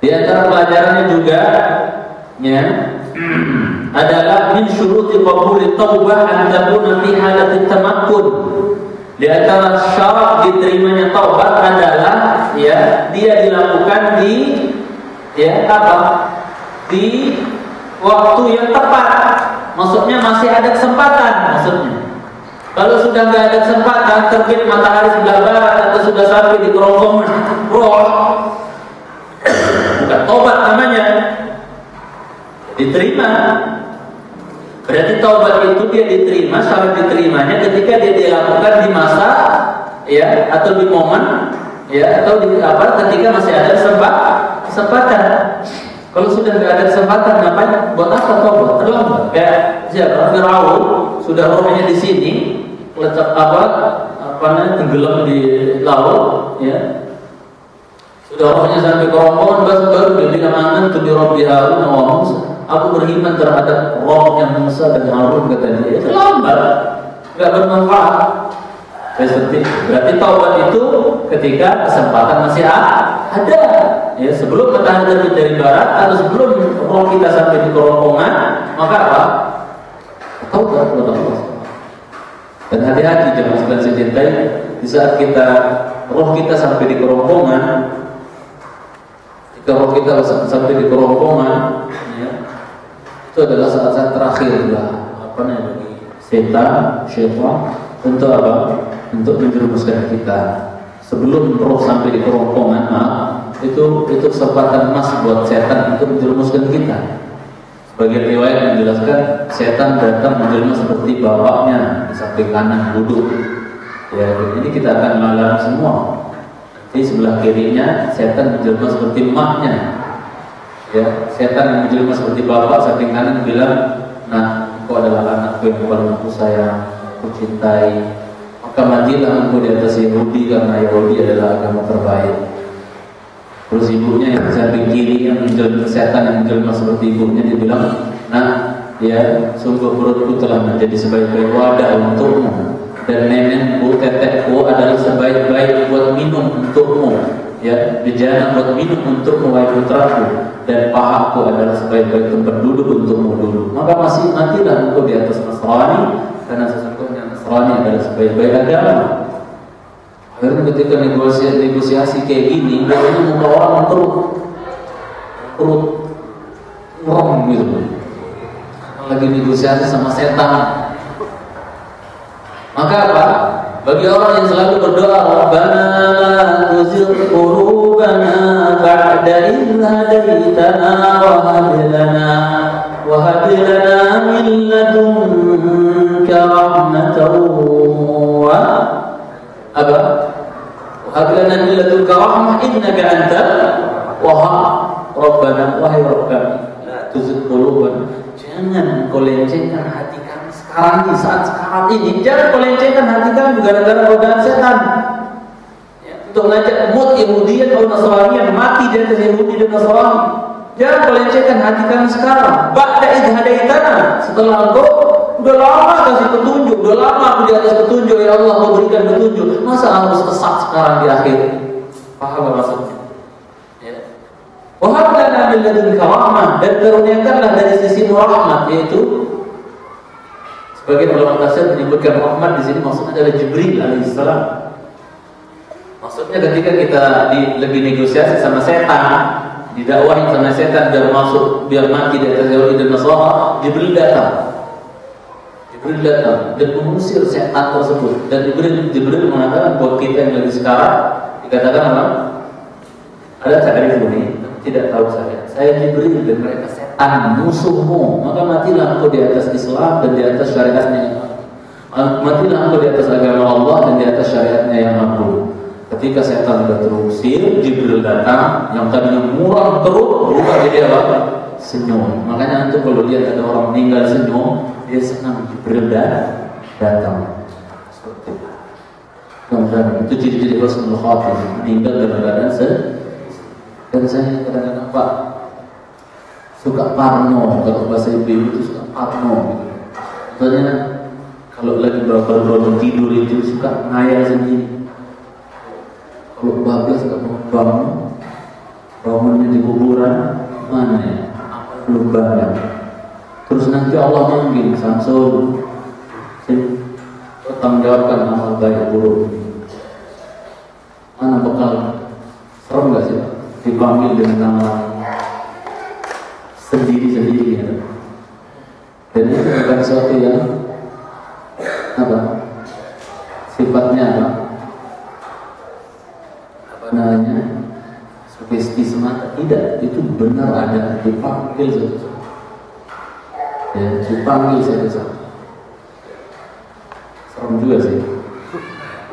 Di antara pelajarannya juga ya, adalah min syuruti qabuli taubah an takuna fi halati tamakkun. Di antara syarat diterimanya taubat adalah ya, dia dilakukan di ya apa? Di waktu yang tepat. Maksudnya masih ada kesempatan maksudnya. Kalau sudah nggak ada kesempatan, terbit matahari sebelah barat atau sudah sampai di kerongkongan roh, bukan tobat namanya. Diterima. Berarti taubat itu dia diterima, syarat diterimanya ketika dia dilakukan di masa ya, atau di momen ya, atau di apa, ketika masih ada kesempatan. Kalau sudah nggak ada kesempatan, ngapain? Buat apa taubat? Terlambat. Kayak siapa? Firaun sudah rohnya di sini, lecak namanya tenggelam di laut, ya. Sudah rohnya sampai kerongkongan, baru dia bilang aman tu bi Rabbi Harun wa Musa. Aku beriman terhadap rohnya Musa dan Harun, kata dia. Terlambat, nggak bermanfaat. Berarti taubat itu ketika kesempatan masih ada. Ya, sebelum matahari terbit dari barat atau sebelum roh kita sampai di kerongkongan, maka apa? Taubat kepada Allah. Dan hati-hati jangan sekalian cintai, di saat roh kita sampai di kerongkongan, jika roh kita sampai di kerongkongan, ya, itu adalah saat-saat terakhir lah, apa namanya, bagi syaitan untuk apa? Untuk menjerumuskan kita. Sebelum roh sampai di kerongkongan, itu kesempatan emas buat setan untuk menjerumuskan kita. Sebagian riwayat menjelaskan setan datang menjerumus seperti bapaknya di samping kanan duduk. Ya, ini kita akan mengalami semua. Di sebelah kirinya setan menjerumus seperti emaknya. Ya, setan yang menjerumus seperti bapak, samping kanan bilang, "Nah, engkau adalah anakku yang paling aku sayang, aku cintai. Maka matilah engkau di atas Yahudi karena Yahudi adalah agama terbaik." Terus ibunya yang samping kiri yang menjelma setan yang menjelma seperti ibunya, dia bilang, "Nah, ya, sungguh perutku telah menjadi sebaik-baik wadah untukmu, dan nenekku, tetekku adalah sebaik-baik buat minum untukmu, ya, bejana buat minum untukmu wahai putraku, dan pahaku adalah sebaik-baik tempat duduk untukmu dulu. Maka masih matilah engkau di atas Nasrani, karena sesungguhnya Nasrani adalah sebaik-baik agama." Akhirnya ketika negosiasi kayak gini, biasanya muka orang perut ngorong gitu. Lagi negosiasi sama setan. Maka apa? Bagi orang yang selalu berdoa, Rabbana la tuzigh qulubana ba'da idh hadaytana wa hab lana min ladunka rahmatan wa apa? Hablana min ladunka rahmah innaka antal wahhab. Rabbana, wahai Rabb kami, la tuzigh qulubana, jangan kau lencengkan hati kami sekarang di saat sekarang ini. Jangan kau lencengkan hati kami gara-gara godaan setan. Ya, untuk ngajak mut Yahudiyan atau Nasrani, mati di atas Yahudi dan Nasrani. Jangan kau lencengkan hati kami sekarang. Ba'da idh hadaitana, setelah engkau udah lama kasih petunjuk, udah lama aku di atas petunjuk, ya Allah kau berikan petunjuk. Masa harus kesat sekarang di akhir? Paham gak maksudnya? Ya. Wa hab lana min ladunka rahmah, dan karuniakanlah dari sisi rahmat, yaitu Sebagian ulama tafsir menyebutkan rahmat di sini maksudnya adalah Jibril alaihissalam. Maksudnya ketika kita lagi negosiasi sama setan, didakwahin sama setan biar mati di atas Yahudi dan Nasara, Jibril datang dan mengusir setan tersebut. Dan Jibril mengatakan buat kita yang lagi sekarang dikatakan apa? Ada ta'rif ini, tidak tahu saya Jibril dan mereka setan musuhmu, maka matilah engkau di atas Islam dan di atas syariatnya. Matilah engkau di atas agama Allah dan di atas syariatnya yang makbul. Ketika setan sudah terusir, Jibril datang yang tadinya muram terus berubah jadi apa? Senyum. Makanya antum kalau lihat ada orang meninggal senyum, dia senang. Jibril datang. Kemudian itu ciri-ciri husnul khatimah, meninggal dalam keadaan dan saya kadang-kadang Pak suka parno, kalau bahasa ibu itu suka parno. Misalnya kalau lagi baru tidur itu suka ngayal sendiri. Kalau bablas gak bangunnya di kuburan mana ya? Belum banyak. Terus nanti Allah manggil Samsul, tanggung jawabkan amal baik buruk. Mana bekal? Serem gak sih? Dipanggil dengan nama sendiri-sendiri ya. Dan itu bukan sesuatu yang apa? Sifatnya apa? Namanya sugesti semata, tidak, itu benar ada, dipanggil satu-satu ya, dipanggil satu-satu. Serem juga sih,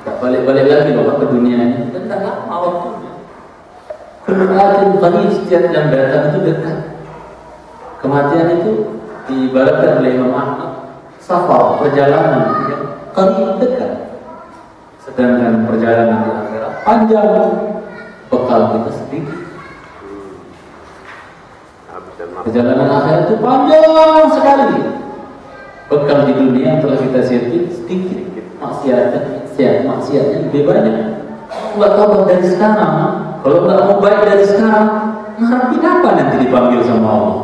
tak balik-balik lagi bapak ke dunia ini dan tak lama waktunya. Kematian kami setiap yang datang itu dekat. Kematian itu diibaratkan oleh Imam Ahmad safar, perjalanan yang kami dekat. Sedangkan perjalanan di akhirat panjang, bekal kita sedikit. Perjalanan akhirat itu panjang sekali. Bekal di dunia yang telah kita siapkan sedikit. Maksiatnya lebih banyak. Nggak tahu dari sekarang. Kalau nggak mau baik dari sekarang, ngarepin apa nanti dipanggil sama Allah?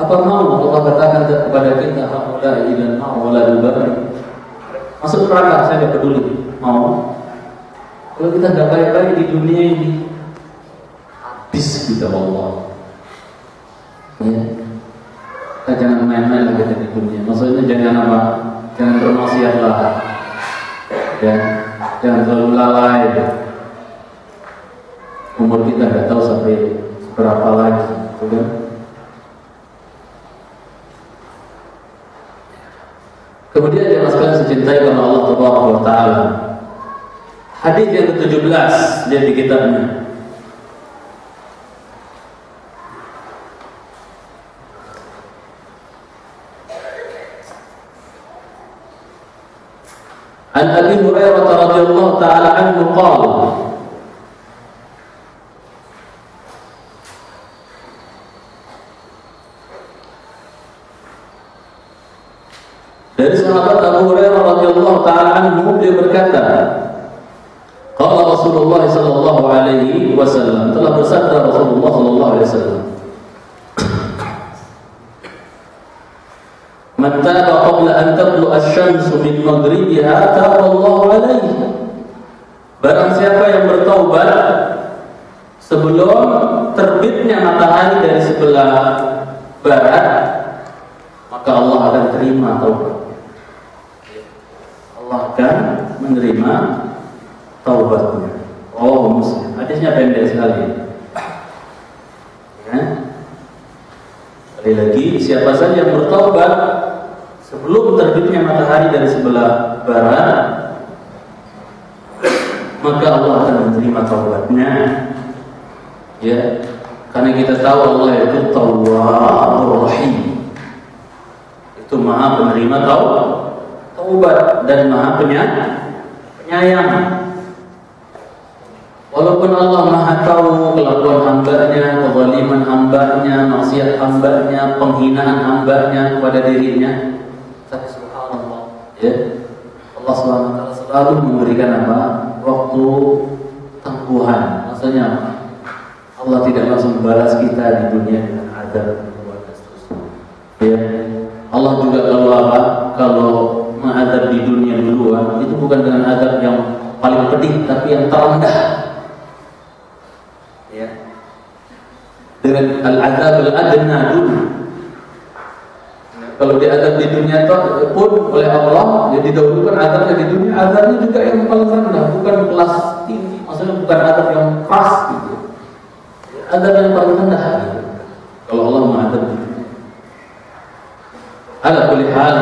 Apa mau Allah katakan kepada kita haula ilan ma'wala dubari? Masuk neraka saya tidak peduli. Mau? Kalau kita tidak baik-baik di dunia ini, habis kita Allah. Ya. Kita jangan main-main lagi di dunia. Maksudnya jangan apa? Jangan bermaksiat lah. Ya. Jangan terlalu lalai. Umur kita tidak tahu sampai berapa lagi. Betul? Kemudian yang sekalian dicintai oleh Allah Subhanahu wa taala. Hadis yang ke-17 lihat di kitabnya. An Abi Hurairah radhiyallahu taala anhu qala Dari sahabat Abu Hurairah radhiyallahu taala anhu dia berkata, qala Rasulullah sallallahu alaihi wasallam, telah bersabda Rasulullah sallallahu alaihi wasallam, man taba qabla an tatlu asy-syamsu min maghribiha taba Allahu alaihi. Barang siapa yang bertaubat sebelum terbitnya matahari dari sebelah barat, maka Allah akan terima taubat. Allah akan menerima taubatnya. Oh Muslim, hadisnya pendek sekali. Ya. Sekali lagi, siapa saja yang bertaubat sebelum terbitnya matahari dari sebelah barat, maka Allah akan menerima taubatnya. Ya, karena kita tahu Allah itu Tawwabur Rahim. Itu Maha penerima taubat dan Maha penyayang. Walaupun Allah Maha tahu kelakuan hambanya, kezaliman hambanya, maksiat hambanya, penghinaan hambanya kepada dirinya, tapi subhanallah, ya, Allah SWT selalu memberikan apa? Waktu tangguhan. Maksudnya apa? Allah tidak langsung balas kita di dunia dengan azab dan seterusnya. Ya. Allah juga kalau mengadab di dunia duluan itu bukan dengan adab yang paling pedih, tapi yang terendah. Ya. Dengan al-adzab al-adna dulu. Kalau diadab di dunia pun oleh Allah, ya didahulukan adabnya di dunia, adabnya juga yang paling rendah, bukan kelas tinggi. Maksudnya bukan adab yang keras gitu. Adab yang paling rendah gitu. Kalau Allah mengadab di dunia. Ala kulli hal,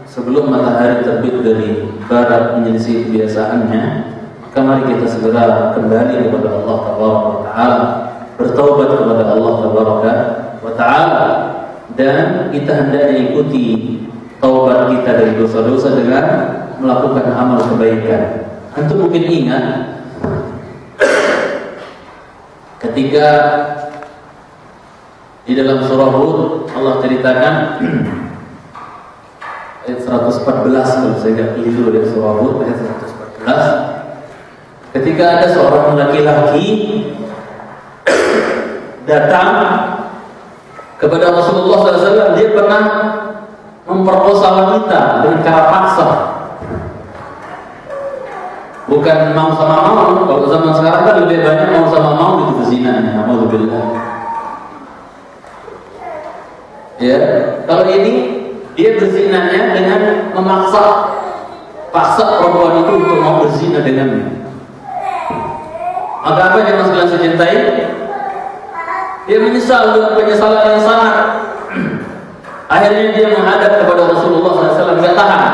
sebelum matahari terbit dari barat menyelisih kebiasaannya, maka mari kita segera kembali kepada Allah Tabaraka wa Ta'ala, bertaubat kepada Allah Tabaraka wa Ta'ala, dan kita hendaknya ikuti taubat kita dari dosa-dosa dengan melakukan amal kebaikan. Antum mungkin ingat ketika di dalam surah Hud Allah ceritakan ayat 114, kalau saya tidak keliru dari surah Hud ayat 114, ketika ada seorang laki-laki datang kepada Rasulullah SAW, dia pernah memperkosa wanita dengan cara paksa. Bukan mau sama mau. Kalau zaman sekarang kan lebih banyak mau sama mau gitu berzina. Alhamdulillah. Ya, kalau ini dia berzinanya dengan paksa perempuan itu untuk mau berzina dengannya. Maka apa yang sekalian saya cintai? Dia menyesal dengan penyesalan yang sangat. Akhirnya dia menghadap kepada Rasulullah SAW, tidak tahan.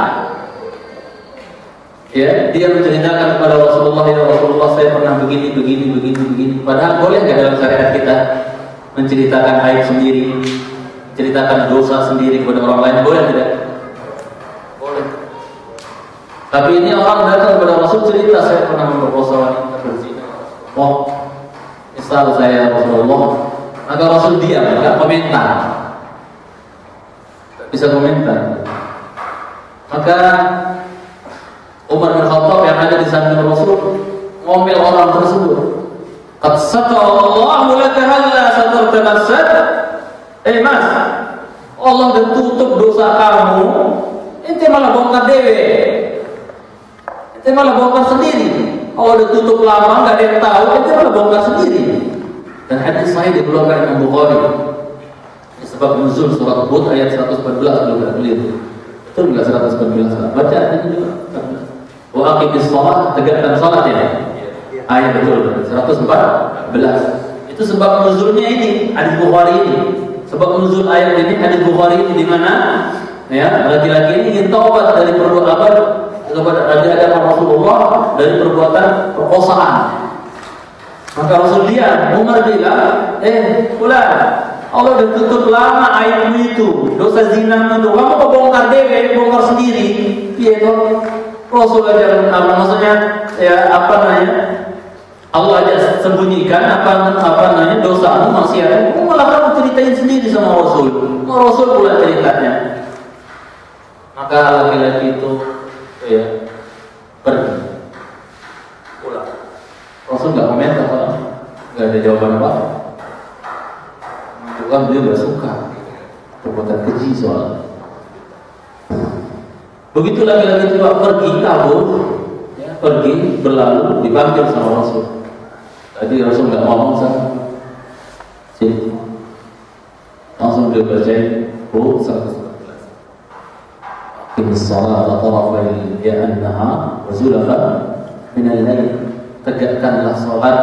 Ya, dia menceritakan kepada Rasulullah, ya Rasulullah, saya pernah begini. Padahal boleh nggak dalam syariat kita menceritakan aib sendiri, menceritakan dosa sendiri kepada orang lain, boleh tidak? Boleh. Tapi ini orang datang kepada Rasul cerita, saya pernah memperkosa wanita berzina. Oh, misal saya Rasulullah. Maka Rasul diam, tidak komentar, tidak bisa komentar. Maka Umar bin Khattab yang ada di samping Rasul ngomel orang tersebut. Qad satarallahu laka halla satarta nafsak. Mas, Allah udah tutup dosa kamu, ente malah bongkar dewe. Ente malah bongkar sendiri. Allah udah tutup lama, nggak ada yang tahu, ente malah bongkar sendiri. Dan hadis sahih dikeluarkan Imam Bukhari. Sebab nuzul surat Hud ayat 114 kalau tidak keliru. Betul enggak 114? Baca ini juga. Wa aqimis shalah, tegakkan salat ya. Ayat betul 114. Itu sebab nuzulnya ini hadis Bukhari ini. Sebab nuzul ayat ini hadis Bukhari ini di mana ya laki-laki ini ingin taubat dari perbuatan kepada di hadapan Rasulullah dari perbuatan perkosaan. Maka Rasul diam. Umar bilang, fulan, Allah udah tutup lama aibmu itu, dosa zina itu. Kamu kok bongkar dewe, bongkar sendiri? Iya toh. Rasul aja maksudnya ya Allah aja sembunyikan dosamu, maksiatmu, malah kamu ceritain sendiri sama Rasul. Rasul pula ceritanya. Maka laki-laki itu ya pergi. Pulang. Rasul nggak komentar, nggak ada jawaban apa. Menunjukkan beliau nggak suka perbuatan keji soalnya. Begitu laki-laki itu pergi kabur, ya, pergi berlalu dipanggil sama Rasul. Tadi Rasul nggak ngomong sama, sini langsung dia bacain Hud 114. Aqimis sholata tarafay an-nahar wa zulafan min al-lail. Tegakkanlah sholat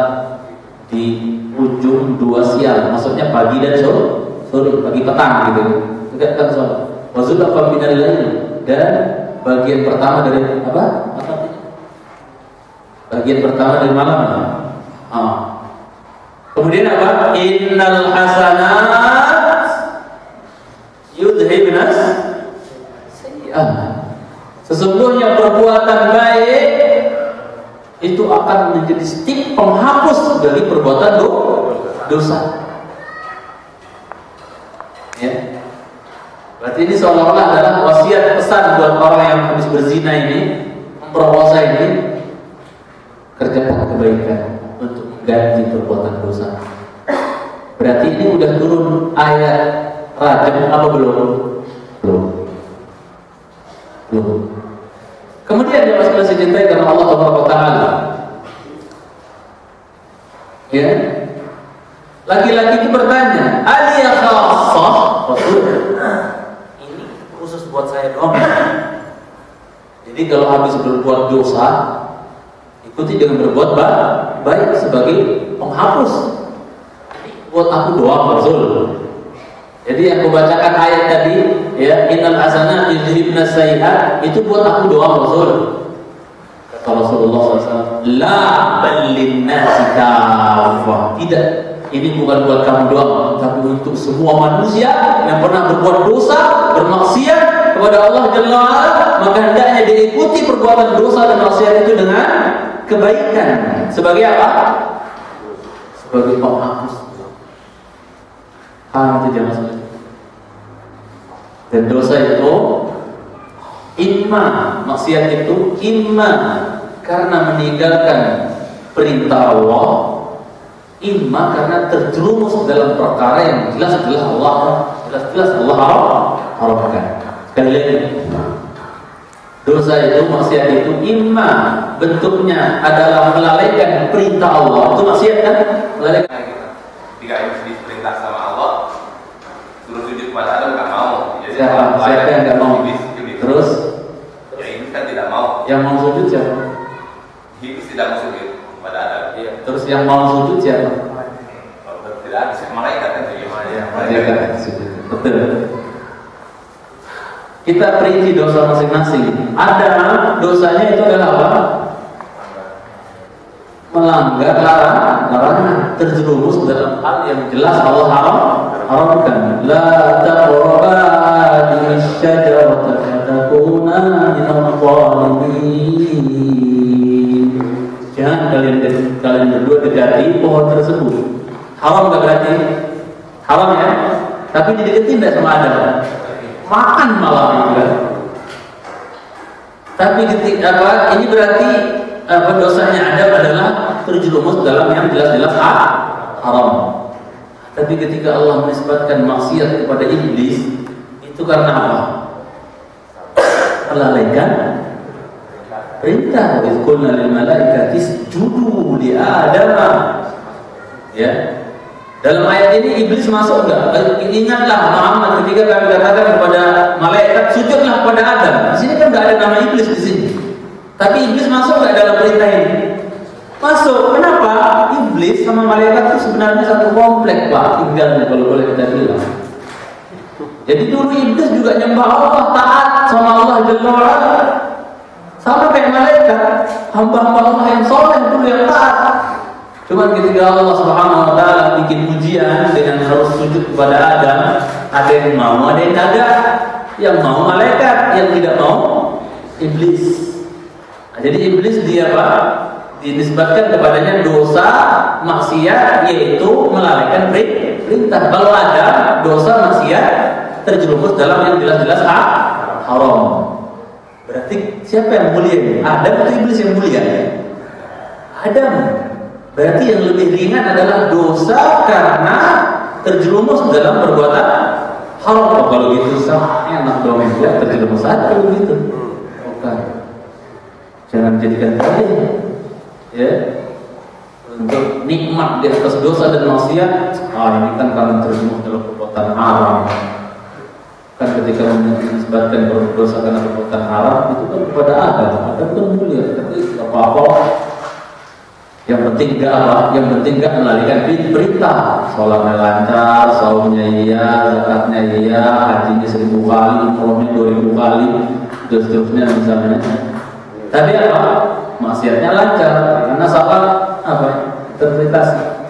di ujung dua siang, maksudnya pagi dan sore, pagi petang gitu. Tegakkan sholat. Wa zulafan min al-lail, dan bagian pertama dari apa? Bagian pertama dari malam. Kemudian apa? Innal hasanat yudhibnas sayyi'at. Sesungguhnya perbuatan baik itu akan menjadi stik penghapus dari perbuatan dosa. Ya. Berarti ini seolah-olah adalah wasiat pesan buat orang yang habis berzina ini, memperkosa ini, kerjakan kebaikan untuk mengganti perbuatan dosa. Berarti ini udah turun ayat rajam apa belum? Belum. Kemudian dia masih cintai karena Allah Taala. Ya, laki-laki itu bertanya, aliyah khassah, Rasul, ini khusus buat saya doang. Jadi kalau habis berbuat dosa, ikuti dengan berbuat baik sebagai penghapus. Buat aku doang, Rasul. Jadi yang aku bacakan ayat tadi, ya, innal hasanat yudhibna sayyi'at, itu buat aku doang, Rasul. Kata Rasulullah SAW, la ballin nasi kafah. Tidak, ini bukan buat kamu doang, tapi untuk semua manusia yang pernah berbuat dosa, bermaksiat kepada Allah Jalla wa'ala, maka hendaknya diikuti perbuatan dosa dan maksiat itu dengan kebaikan. Sebagai apa? Sebagai penghapus. Itu jangan salah. Dan dosa itu imma, maksiat itu imma karena meninggalkan perintah Allah, imma karena terjerumus dalam perkara yang jelas-jelas Allah haramkan. Sekali lagi, dosa itu, maksiat itu imma bentuknya adalah melalaikan perintah Allah. Itu maksiat kan? Melalaikan. Jika ini diperintah sama Allah, suruh sujud kepada Adam nggak mau. Jadi siapa yang nggak mau? Terus? Ya iblis kan tidak mau. Yang mau sujud siapa? Iblis tidak mau sujud kepada Adam. Iya. Terus yang mau sujud siapa? Tidak ada, malaikat kan? Malaikat sujud. Betul. Kita perinci dosa masing-masing. Ada dosanya itu adalah apa? Melanggar larangan, terjerumus dalam hal yang jelas Allah haramkan. La taqrabu asy-syajarata fatakuna minadh dhalimin. Jangan kalian berdua dekati pohon tersebut. Haram enggak berarti? Haram ya? Tapi dideketin enggak sama Adam? Makan malah juga. Tapi ketika apa? Ini berarti dosanya Adam adalah terjerumus dalam yang jelas-jelas haram. Tapi ketika Allah menisbatkan maksiat kepada iblis, itu karena apa? Melalaikan perintah. Wa qulna lil malaikati isjudu li Adam. Ya. Dalam ayat ini iblis masuk enggak? Ingatlah Muhammad ketika kami katakan kepada malaikat sujudlah kepada Adam. Di sini kan enggak ada nama iblis di sini. Tapi iblis masuk enggak dalam perintah ini? Masuk. Kenapa? Iblis sama malaikat itu sebenarnya satu komplek, Pak, tinggalnya kalau boleh kita bilang. Jadi dulu iblis juga nyembah Allah, taat sama Allah Jalla wa'ala. Sama kayak malaikat, hamba-hamba Allah yang soleh dulu yang taat. Cuma ketika Allah Subhanahu wa taala bikin ujian dengan harus sujud kepada Adam, ada yang mau, ada yang tidak. Yang mau malaikat, yang tidak mau iblis. Nah, jadi iblis dia apa? Dinisbatkan kepadanya dosa maksiat, yaitu melalaikan perintah. Kalau ada dosa maksiat terjerumus dalam yang jelas-jelas haram. Berarti siapa yang mulia? Adam atau iblis yang mulia? Adam. Berarti yang lebih ringan adalah dosa karena terjerumus dalam perbuatan haram. Oh, kalau gitu sama enak dong ya, terjerumus saja begitu. Bukan. Jangan jadikan dalil. Ya. Untuk nikmat di atas dosa dan maksiat. Ini kan karena terjerumus dalam perbuatan haram. Kan ketika menyebabkan berdosa karena perbuatan haram itu kan kepada Adam. Adam kan mulia, tapi apa-apa. Yang penting enggak apa? Yang penting enggak melalikan perintah. Sholatnya lancar, saumnya iya, zakatnya iya, hajinya 1000 kali, umrohnya 2000 kali, dan seterusnya misalnya. Tapi apa? Maksiatnya lancar karena salah apa? Interpretasi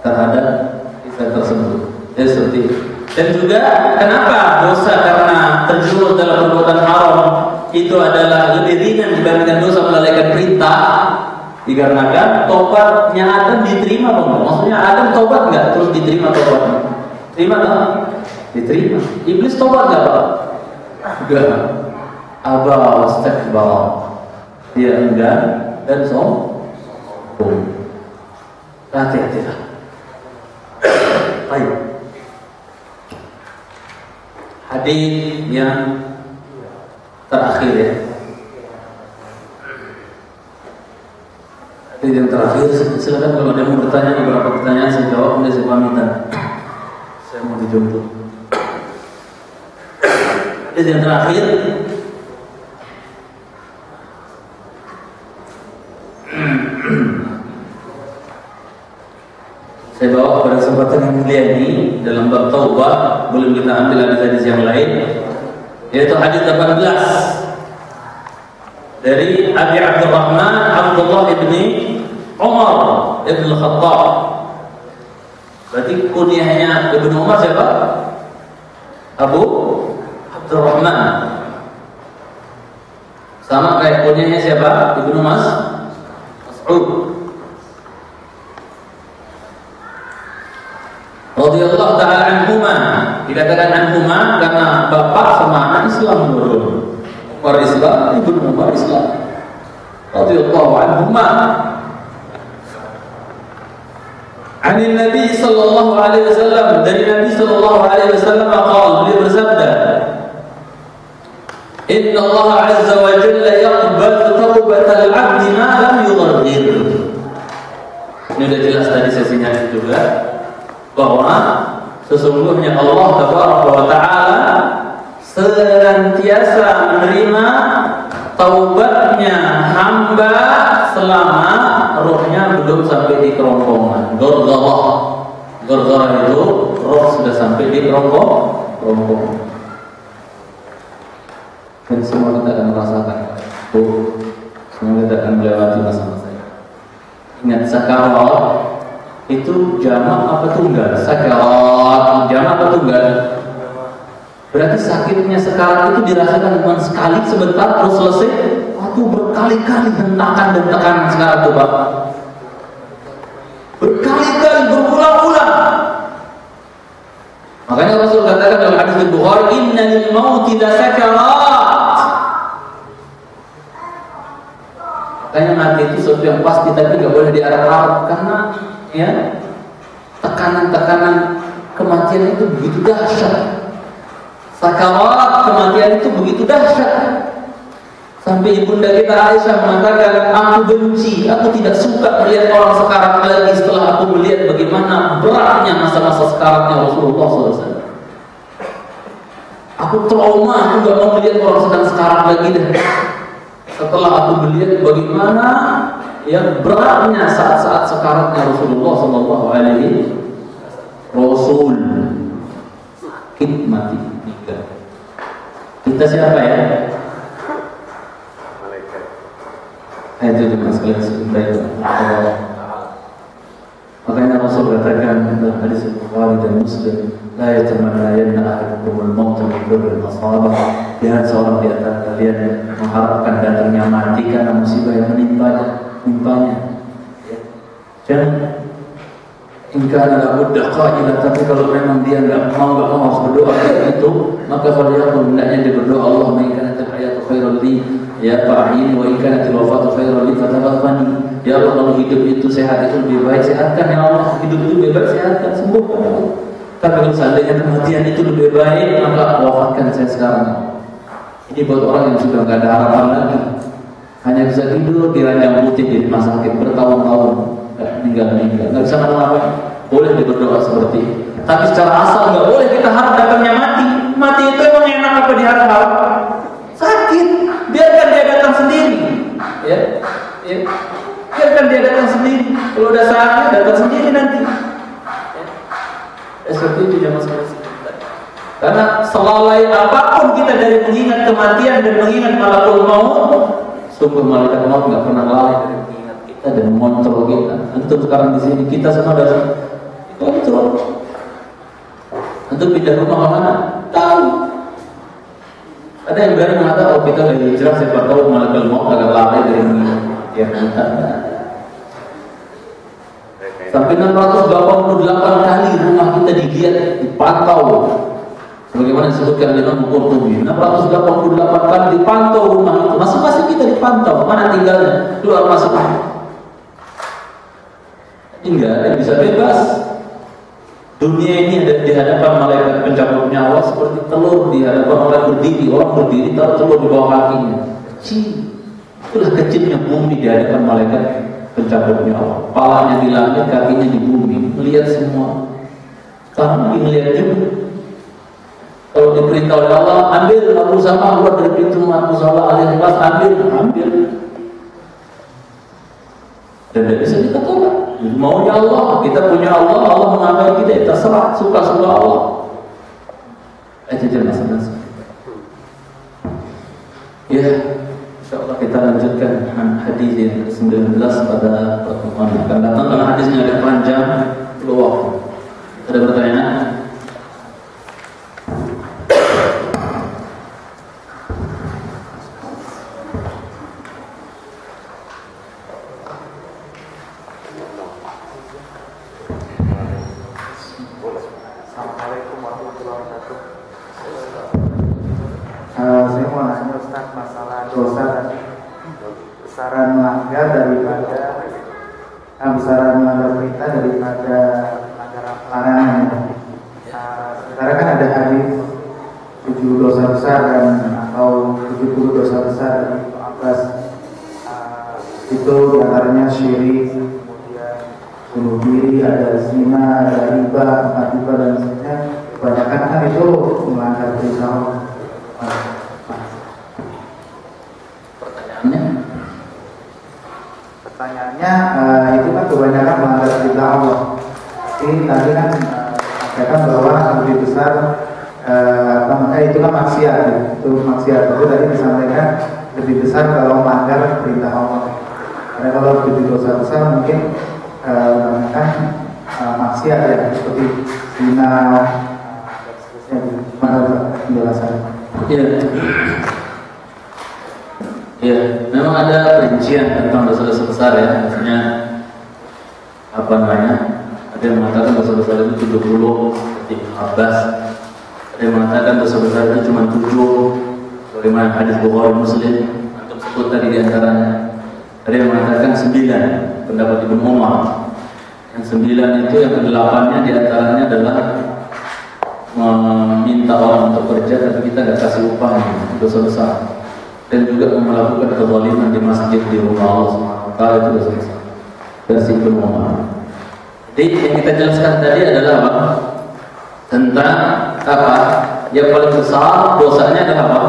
terhadap kisah tersebut. Jadi seperti itu. Dan juga kenapa dosa karena terjerumus dalam perbuatan haram itu adalah lebih ringan dibandingkan dosa melalaikan perintah? Dikarenakan tobatnya Adam diterima, Bang. Maksudnya Adam tobat nggak terus diterima tobatnya? Terima nggak? Diterima. Iblis tobat nggak, Pak? Enggak. Aba wastakbara. Dia enggan dan sombong. Hati-hatilah. Baik. Hadis yang terakhir ya. Hadis yang terakhir, silakan kalau ada yang mau bertanya beberapa pertanyaan saya jawab, kemudian saya pamitan. Saya mau dijemput. Hadis yang terakhir. Saya bawa pada kesempatan yang mulia ini dalam bab taubah, belum kita ambil hadis-hadis yang lain, yaitu hadis 18 dari Abi Abdurrahman Abdullah ibni Umar ibn Khattab. Berarti kunyahnya Ibnu Umar siapa? Abu Abdurrahman. Sama kayak kunyahnya siapa? Ibnu Mas'ud radhiyallahu ta'ala anhuma. Dikatakan anhuma karena bapak sama anak Islam dulu. Umar Islam, Ibnu Umar Islam. Radhiyallahu anhuma. Ani Nabi sallallahu alaihi wasallam, dari Nabi sallallahu alaihi wasallam qala, beliau bersabda, Inna Allah azza wa jalla yaqbalu taubatal 'abdi ma lam yughargir. Ini sudah jelas tadi sesinya juga, bahwa sesungguhnya Allah Tabaraka wa Ta'ala senantiasa menerima taubatnya hamba selama rohnya belum sampai di kerongkongan. Gorgorah itu roh sudah sampai di kerongkongan. Dan semua kita akan merasakan, semua kita akan melewati masa-masa ini. Ingat sakarat itu jamak apa tunggal? Sakarat jamak apa tunggal? Berarti sakitnya sekarat itu dirasakan bukan sekali sebentar terus selesai, atau berkali-kali hentakan dan tekanan sekarat itu, Pak. Berkali-kali, berulang-ulang. Makanya Rasul katakan dalam hadis Bukhari, Inna lil mauti la sakarat. Makanya mati itu sesuatu yang pasti, tapi nggak boleh diharap-harap, karena ya tekanan-tekanan kematian itu begitu dahsyat. Sakarat kematian itu begitu dahsyat, sampai ibunda kita Aisyah mengatakan, aku benci, aku tidak suka melihat orang sekarat lagi setelah aku melihat bagaimana beratnya masa-masa sekaratnya Rasulullah SAW. Aku trauma, aku gak mau melihat orang sedang sekarat lagi deh. Setelah aku melihat bagaimana yang beratnya saat-saat sekaratnya Rasulullah Sallallahu Alaihi Rasul sakit mati meninggal. Kita siapa ya? Itu dengan sekalian sebentar itu. Makanya Rasul katakan dalam hadis Bukhari dan Muslim, la yatamannayanna ahadukumul maut min dhurrin asabah. Jangan seorang di antara kalian mengharapkan datangnya mati karena musibah yang menimpanya. Dan ingkar la budda qailan, tapi kalau memang dia nggak mau harus berdoa itu, maka kalau hendaknya dia berdoa, Allahumma in kanat al-hayatu khairan li ya fa'ini wa in kanat al-wafatu khairan li fatawaffani. Ya Allah, kalau hidup itu sehat itu lebih baik, sehatkan ya Allah. Hidup itu lebih baik, sehatkan, sembuhkan. Tapi kalau seandainya kematian itu lebih baik, maka wafatkan saya sekarang. Ini buat orang yang sudah nggak ada harapan lagi, hanya bisa tidur di ranjang putih di rumah sakit bertahun-tahun, meninggal, nggak bisa ngapa-ngapain. Boleh berdoa seperti itu, tapi secara asal nggak boleh kita harap datangnya mati. Mati itu emang enak apa diharap-harap? Sakit, biarkan dia datang sendiri, ya. Biarkan dia datang sendiri. Kalau udah saatnya datang sendiri nanti. Seperti itu jangan seperti itu. Karena selalai apapun kita dari mengingat kematian dan mengingat malakul maut, sungguh malaikat maut nggak pernah lalai dari mengingat kita dan mengontrol kita. Antum sekarang di sini kita semua sudah kontrol. Antum pindah rumah mana? Tahu. Ada yang berani mengatakan, oh kita udah hijrah, siapa tahu malaikat maut agak lalai dari mengingat kematian kita. Sampai 688 kali rumah kita dilihat, dipantau. Sebagaimana disebutkan Imam Qurtubi, 688 kali dipantau rumah itu. Masing-masing kita dipantau, mana tinggalnya, keluar masuk. Tinggal, bisa bebas. Dunia ini ada di hadapan malaikat pencabut nyawa seperti telur di hadapan orang berdiri. Orang berdiri taruh telur di bawah kakinya. Kecil. Itulah kecilnya bumi di hadapan malaikat pencabut nyawa. Palanya di langit, kakinya di bumi. Melihat semua. Kamu melihat juga. Kalau diperintah oleh Allah, ambil Abu Sama keluar dari pintu Abu Sama al-Ikhlas, ambil. Dan tidak bisa kita tolak. Maunya Allah, kita punya Allah, Allah mengambil kita, terserah, suka-suka Allah. Itu jelas. Ya, insyaallah kita lanjutkan hadis yang ke-19 pada pertemuan akan datang. Karena hadisnya agak panjang, luar. Ada pertanyaan? Assalamualaikum warahmatullahi wabarakatuh. Saya mau nanya Ustaz masalah dosa dan besaran melanggar daripada besaran melanggar perintah daripada melanggar larangan. Sekarang kan ada hadis 7 dosa besar atau 70 dosa besar dari Ibnu Abbas. Itu diantaranya syirik, bunuh diri, ada zina, ada riba, riba dan sebagainya. Kebanyakan kan itu melanggar perintah Allah. Pertanyaannya itu kan kebanyakan melanggar perintah Allah. Jadi tadi kan katakan bahwa lebih besar itu kan maksiat, itu maksiat. Tapi tadi disampaikan lebih besar kalau melanggar perintah Allah. Karena kalau lebih dosa besar mungkin kan maksiat ya, seperti zina dan seterusnya. Gimana penjelasannya? Ya, memang ada perincian tentang dosa-dosa besar ya. Maksudnya ada yang mengatakan dosa besar itu 70 seperti Abbas. Ada yang mengatakan dosa besar itu cuma 7, bagaimana hadis Bukhari Muslim antum sebut tadi di antaranya. Ada yang mengatakan 9, pendapat Ibnu Umar. Yang 9 itu, yang ke-8-nya diantaranya adalah meminta orang untuk kerja tapi kita nggak kasih upahnya, dosa besar. Dan juga melakukan kezaliman di masjid di rumah Allah SWT, itu dosa besar. Versi Ibnu Umar. Jadi yang kita jelaskan tadi adalah apa? Tentang apa? Yang paling besar dosanya adalah apa?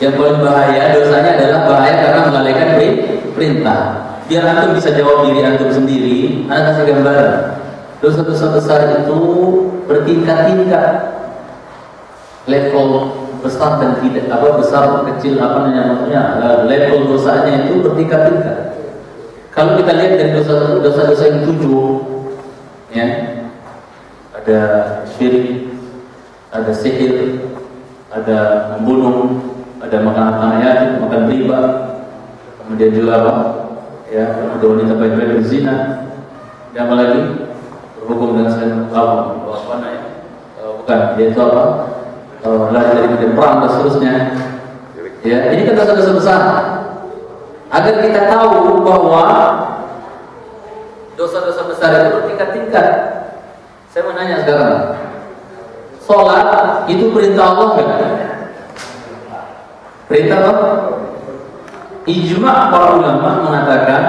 Yang paling bahaya dosanya adalah bahaya karena melalaikan perintah. Biar antum bisa jawab diri antum sendiri, anda kasih gambaran. Dosa-dosa besar itu bertingkat-tingkat, level besar dan tidak besar kecil maksudnya level dosanya itu bertingkat-tingkat. Kalau kita lihat dari dosa-dosa yang 7, ya, ada syirik, ada sihir, ada membunuh, ada makan anak yatim, makan riba, kemudian juga apa? Ya, ada wanita baik-baik berzina, dan apa lagi? Berhukum dengan yaitu apa? Lari dari medan perang dan seterusnya. Ya, ini kan dosa-dosa besar. Agar kita tahu bahwa dosa-dosa besar itu bertingkat-tingkat. Saya mau nanya sekarang, sholat itu perintah Allah enggak? Perintah Allah? Ijma' para ulama mengatakan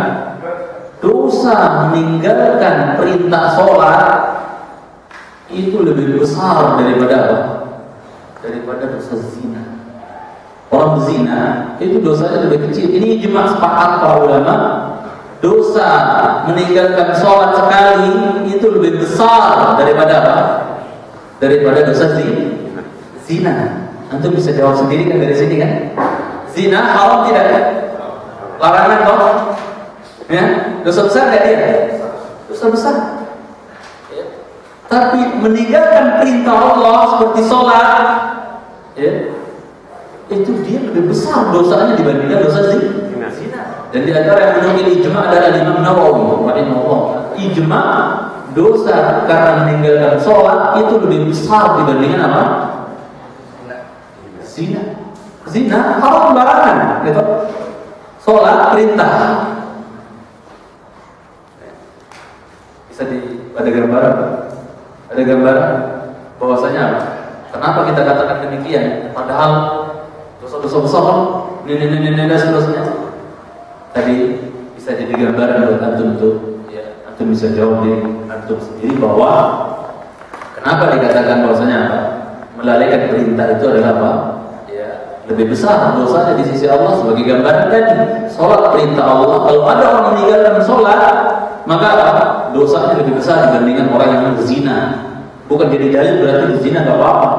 dosa meninggalkan perintah sholat itu lebih besar daripada apa? Daripada dosa zina. Orang zina itu dosanya lebih kecil. Ini ijma' sepakat para ulama. Dosa meninggalkan sholat sekali itu lebih besar daripada apa? Daripada dosa zina. Antum bisa jawab sendiri kan dari sini kan? Zina haram tidak? Larangan toh? Ya, dosa besar nggak dia? Dosa besar. Ya. Tapi meninggalkan perintah Allah seperti sholat, ya, itu dia lebih besar dosanya dibandingkan dosa zina. Dan di antara yang menukil ijma' adalah Imam Nawawi rahimahullah. Ijma' dosa karena meninggalkan sholat itu lebih besar dibandingkan apa? Zina. Zina haram larangan, gitu. Sholat perintah. Bisa di Ada gambaran? Ada gambaran bahwasanya apa? Kenapa kita katakan demikian? Padahal dosa-dosa besar ini seterusnya. Tadi bisa jadi gambaran buat antum tuh, ya, antum bisa jawab di antum sendiri bahwa kenapa dikatakan bahwasanya apa? Melalaikan perintah itu adalah apa? Ya, lebih besar dosanya di sisi Allah sebagai gambaran tadi. Sholat perintah Allah, kalau ada orang meninggalkan sholat, maka apa? Dosanya lebih besar dibandingkan orang yang berzina. Bukan jadi dalil berarti berzina nggak apa-apa.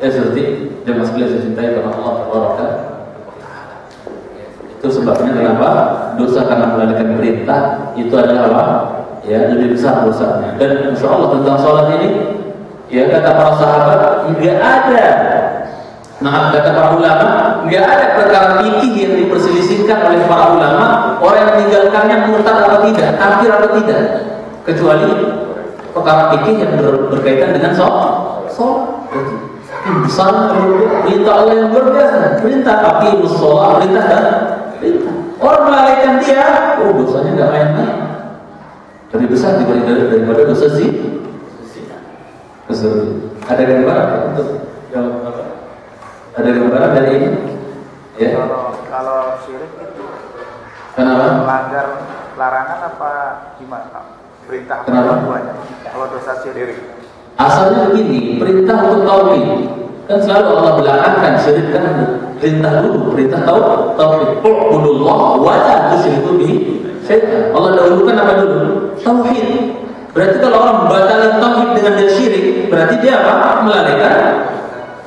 Ya seperti jemaah sekalian saya cintai karena Allah Taala. Itu sebabnya kenapa dosa karena melalaikan perintah itu adalah apa? Ya lebih besar dosanya. Dan insya Allah tentang sholat ini, ya kata para sahabat nggak ada. Nah kata para ulama nggak ada perkara fikih yang diperselisihkan oleh para ulama orang yang meninggalkannya murtad atau tidak, kafir atau tidak, kecuali perkara fikih yang berkaitan dengan sholat. Besar perintah Allah yang luar biasa, perintah aqimus shalah, perintah dan perintah. Orang melalaikan dia, dosanya nggak main-main, lebih besar daripada dosa zina. Ada gambaran untuk jawab apa? Ada gambaran dari ini? Ya. Kalau syirik itu kenapa? melanggar larangan apa gimana? Perintah kenapa? Kalau dosa syirik. Asalnya begini, perintah untuk tauhid. Kan selalu Allah belakangkan syirik kan perintah dulu, perintah tauhid. U'budullah wa la tusyriku bihi syai'an. Allah dahulukan apa dulu? Tauhid. Berarti kalau orang membatalkan tauhid dengan dia syirik, berarti dia apa? Melalaikan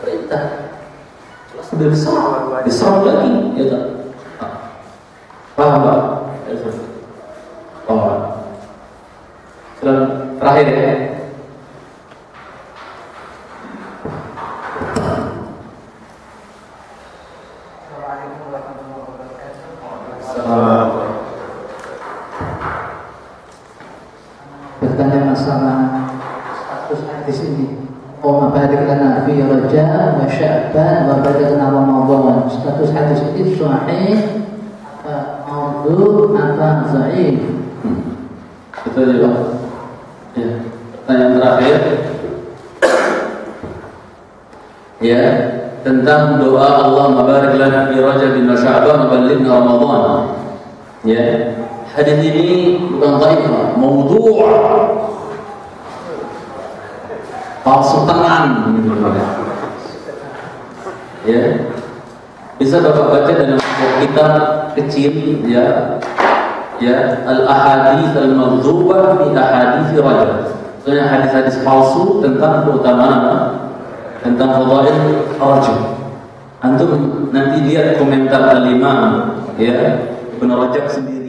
perintah. Sudah besar lagi, ya tak? Paham tak? Paham. Terakhir ya. Bertanya masalah status hadis ini. Allahumma barik lana fi Rajab wa Sya'ban wa balaghna Ramadan. Status hadis ini sahih apa maudhu apa dhaif? Itu juga. Ya. Pertanyaan terakhir. Ya, tentang doa Allahumma barik lana fi Rajab wa Sya'ban wa balaghna Ramadan. Ya. Hadis ini bukan dhaif, maudhu'. Palsu tenang gitu. Ya. Bisa Bapak baca dalam kitab kecil ya. Ya, Al-Ahadits Al-Maghdhubah fi Ahadits Rajab. Soalnya hadis-hadis palsu tentang keutamaan tentang fadail Rajab. Antum nanti lihat komentar Al-Imam ya Ibnu Rajab sendiri.